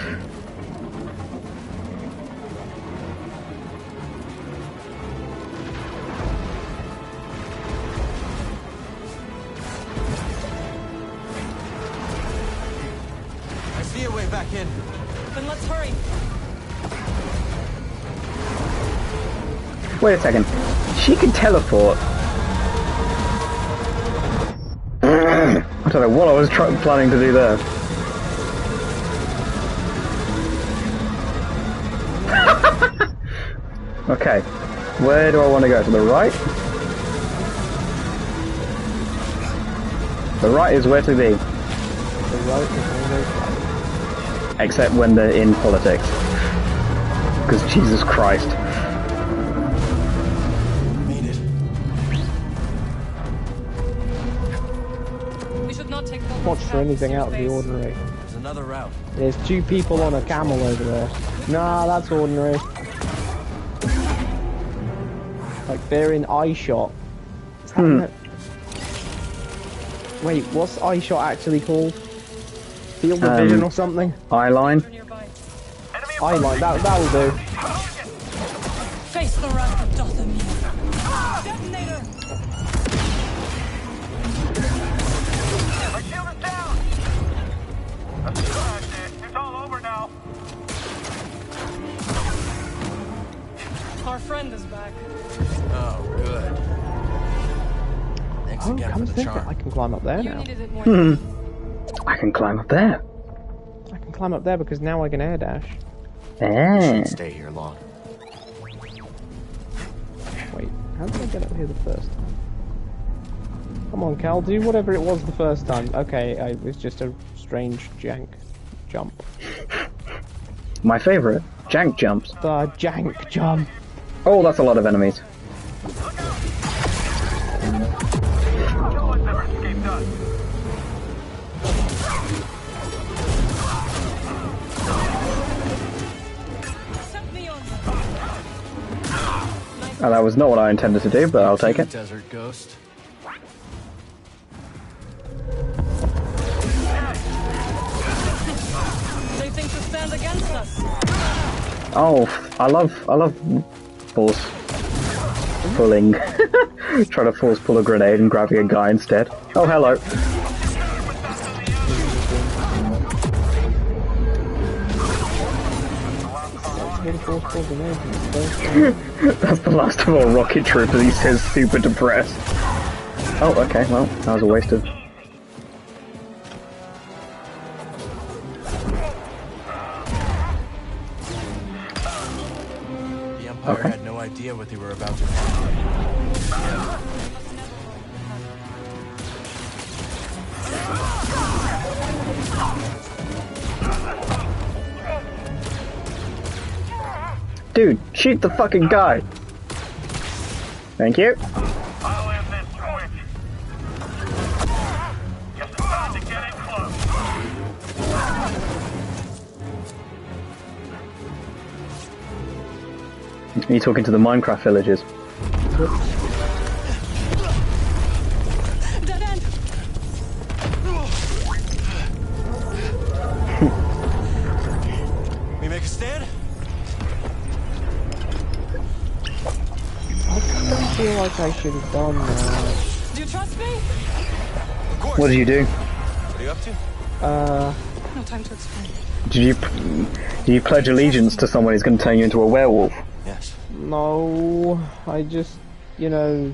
I see a way back in. Then let's hurry. Wait a second. She can teleport. I don't know what I was planning to do there. Okay, where do I want to go? To the right? The right is where to be. The right is always right. except when they're in politics. Because Jesus Christ. Made it. We should not take Watch for anything out of the ordinary. There's another route. There's 2 people on a camel over there. Nah, that's ordinary. Like, they're in eye shot. Wait, what's eye shot actually called? Field of vision or something? Eye line? Eye line, that'll do. Face the wrath of Dothamir. Detonator! My shield is down! That's it. It's all over now. Our friend is back. Oh, good. Thanks again for the charm. I can climb up there You now. needed it more than I can climb up there. I can climb up there because now I can air dash. Shouldn't stay here long. Wait, how did I get up here the first time? Come on, Cal, do whatever it was the first time. Okay, it was just a strange jank jump. My favourite, jank jumps. The jank jump. Oh, that's a lot of enemies. No one's ever escaped us. set me on. Oh, that was not what I intended to do, but I'll take it. Desert ghost. They think to stand against us. Oh, I love force pulling. Try to force pull a grenade and grabbing a guy instead. Oh, hello. That's the last of our rocket troopers. He says super depressed. Oh, okay, well, that was a waste of... The Empire had no idea what they were about to find. Dude, shoot the fucking guy! Thank you. I'll end this switch. Just about to get in close. Are you talking to the Minecraft villagers? Dead end. We make a stand? I feel like I should have done that. Do you trust me? Of course. What did you do? What are you up to? No time to explain. Did you pledge allegiance to someone who's going to turn you into a werewolf? Yes. No, I just, you know,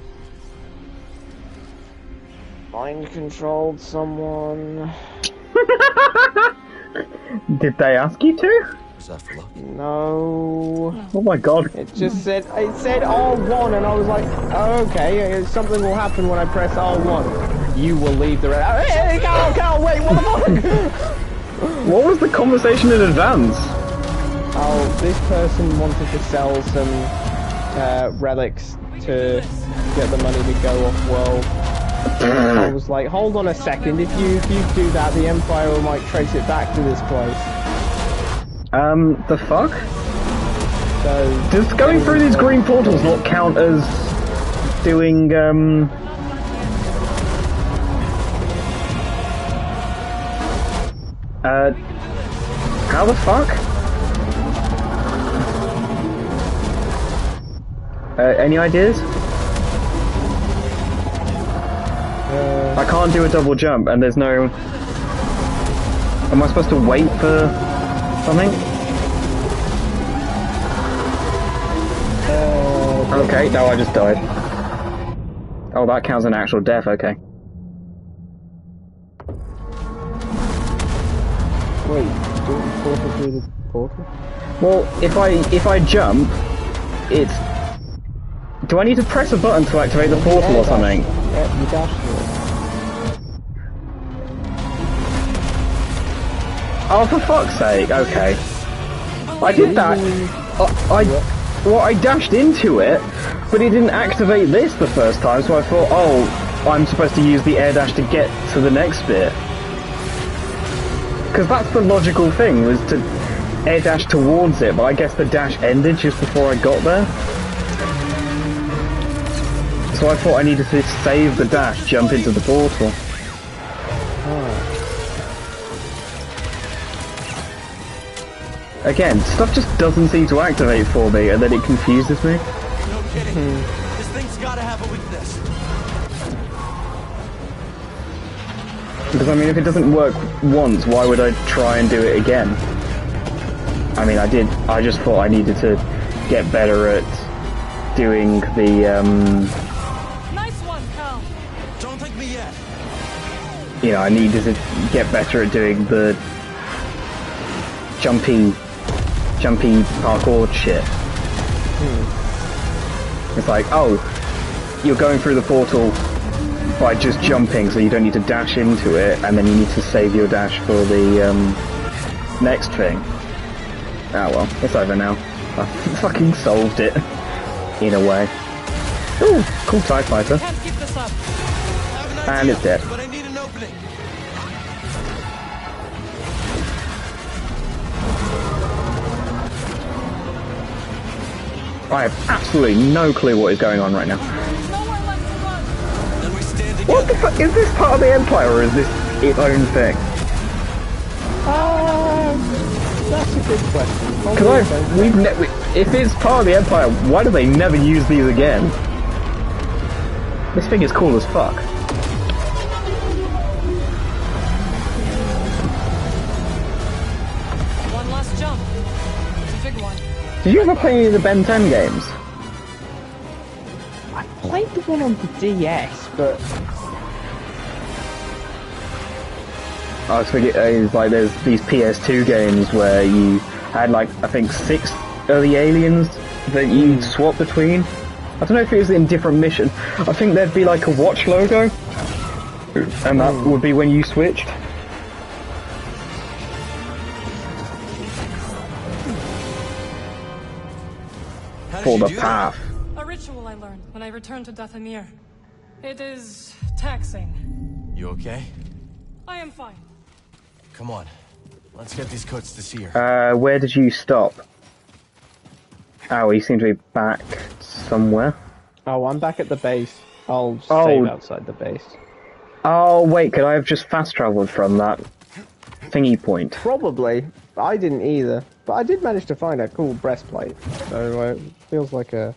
mind controlled someone. Did they ask you to? Was that for luck? No. Oh my god. It just said, it said R1 and I was like, oh, okay, something will happen when I press R1. You will leave the red. Hey, Cal, wait, what the fuck? What was the conversation in advance? Oh, this person wanted to sell some relics to get the money to go off world. I was like, hold on a second, if you do that, the Empire might trace it back to this place. The fuck? So, Does going through these green portals not count as doing, how the fuck? Any ideas? I can't do a double jump, and there's no... Am I supposed to wait for something? Okay, no, I just died. Oh, that counts as an actual death, okay. wait, do you portal through the portal? Well, if I jump, it's... Do I need to press a button to activate the portal or something? Yeah, you dash through it. Oh, for fuck's sake, okay. I did that. I dashed into it, but it didn't activate this the first time, so I thought, oh, I'm supposed to use the air dash to get to the next bit. Because that's the logical thing, was to air dash towards it, but I guess the dash ended just before I got there. So I thought I needed to save the dash, jump into the portal. Again, stuff just doesn't seem to activate for me, and then it confuses me. No kidding. This thing's gotta have a weakness. Because, I mean, if it doesn't work once, why would I try and do it again? I mean, I just thought I needed to get better at doing the, Nice one, Cal. Don't take me yet. you know, I needed to get better at doing the jumpy parkour shit. It's like, oh, you're going through the portal by just jumping, so you don't need to dash into it, and then you need to save your dash for the next thing. Ah well, it's over now. I fucking solved it in a way. Ooh, cool TIE fighter. Can't keep this up. And it's dead. But I need an opening. I have absolutely no clue what is going on right now. Nowhere left to run. Then we stand together. What the fuck? Is this part of the Empire, or is this its own thing? That's a good question. Because if it's part of the Empire, why do they never use these again? This thing is cool as fuck. One last jump. It's a big one. Did you ever play any of the Ben 10 games? I played the one on the DS, but I was thinking, it's like there's these PS2 games where you had like, I think 6 of the aliens that you swap between. I don't know if it was in different mission. I think there'd be like a watch logo, and that would be when you switched. For the path. A ritual I learned when I returned to Dathomir. It is taxing. You okay? I am fine. Come on. Let's get these coats to see her. Where did you stop? Oh, you seem to be back somewhere. oh, I'm back at the base. I'll save outside the base. Oh, wait, could I have just fast travelled from that thingy point? Probably. I didn't either, but I did manage to find a cool breastplate. So it feels like a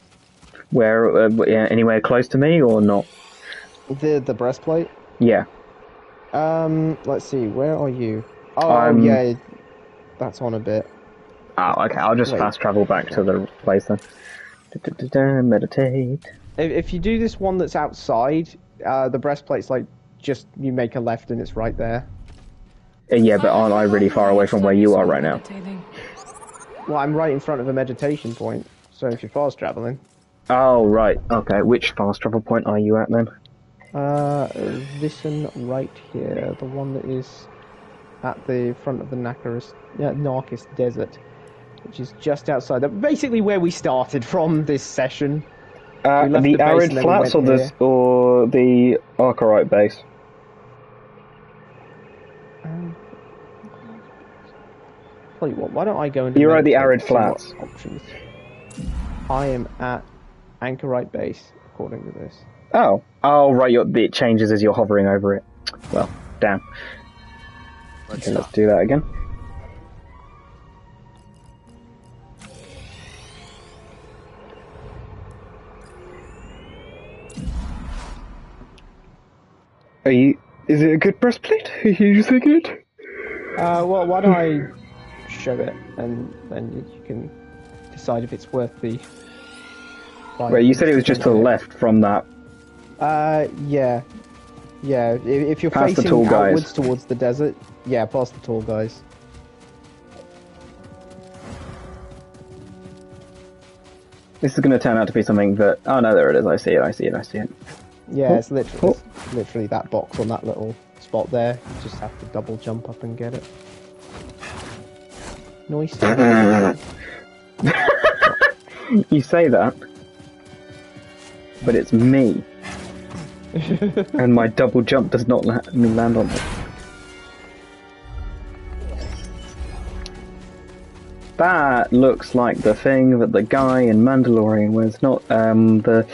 Where, anywhere close to me or not? the breastplate. Yeah. Let's see. Where are you? Oh, yeah. That's on a bit. Oh, okay, I'll just fast travel back to the place then. Meditate. If you do this one that's outside, the breastplate's like just you make a left and it's right there. Yeah, but aren't I really far away from where you are right now? Well, I'm right in front of a meditation point, so if you're fast traveling. Oh, right. Okay, which fast travel point are you at then? This one right here, the one that is at the front of the Narcus Desert, which is just outside. Basically, where we started from this session. The arid flats or the Archerite base? Tell you what, why don't I go into... You're at the arid flats. Options. I am at Anchorite base, according to this. Oh. Oh, right, it changes as you're hovering over it. Well, damn. Okay, let's do that again. Is it a good breastplate? Are you using it? Well, why don't I show it, and then you can decide if it's worth the... Wait, you said it was just to the left from that. Yeah. Yeah, if you're past facing the tall guys. outwards towards the desert, yeah, past the tall guys. This is going to turn out to be something that... Oh no, there it is, I see it. Yeah, it's literally that box on that little spot there. You just have to double jump up and get it. Nice. You say that, but it's me. And my double jump does not let me land on it. That looks like the thing that the guy in Mandalorian wears, not the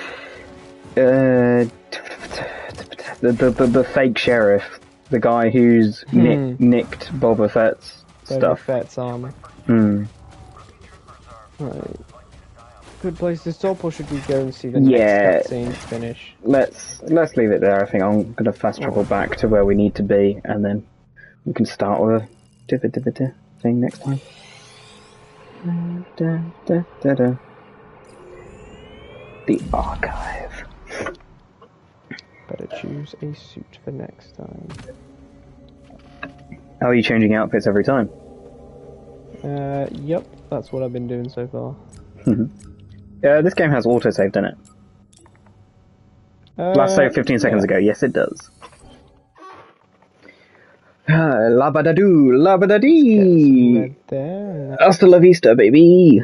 fake sheriff, the guy who's nicked Boba Fett's stuff. Boba Fett's armor. Hmm. Right. Good place to stop, or should we go and see the next cutscene to finish? Let's leave it there. I think I'm gonna fast travel back to where we need to be, and then we can start with a thing next time. The archive. Better choose a suit for next time. How are you changing outfits every time? Yep, that's what I've been doing so far. This game has autosave, doesn't it? Last save 15 seconds ago. Yes, it does. Labadadoo, labadadee! Hasta la vista, baby!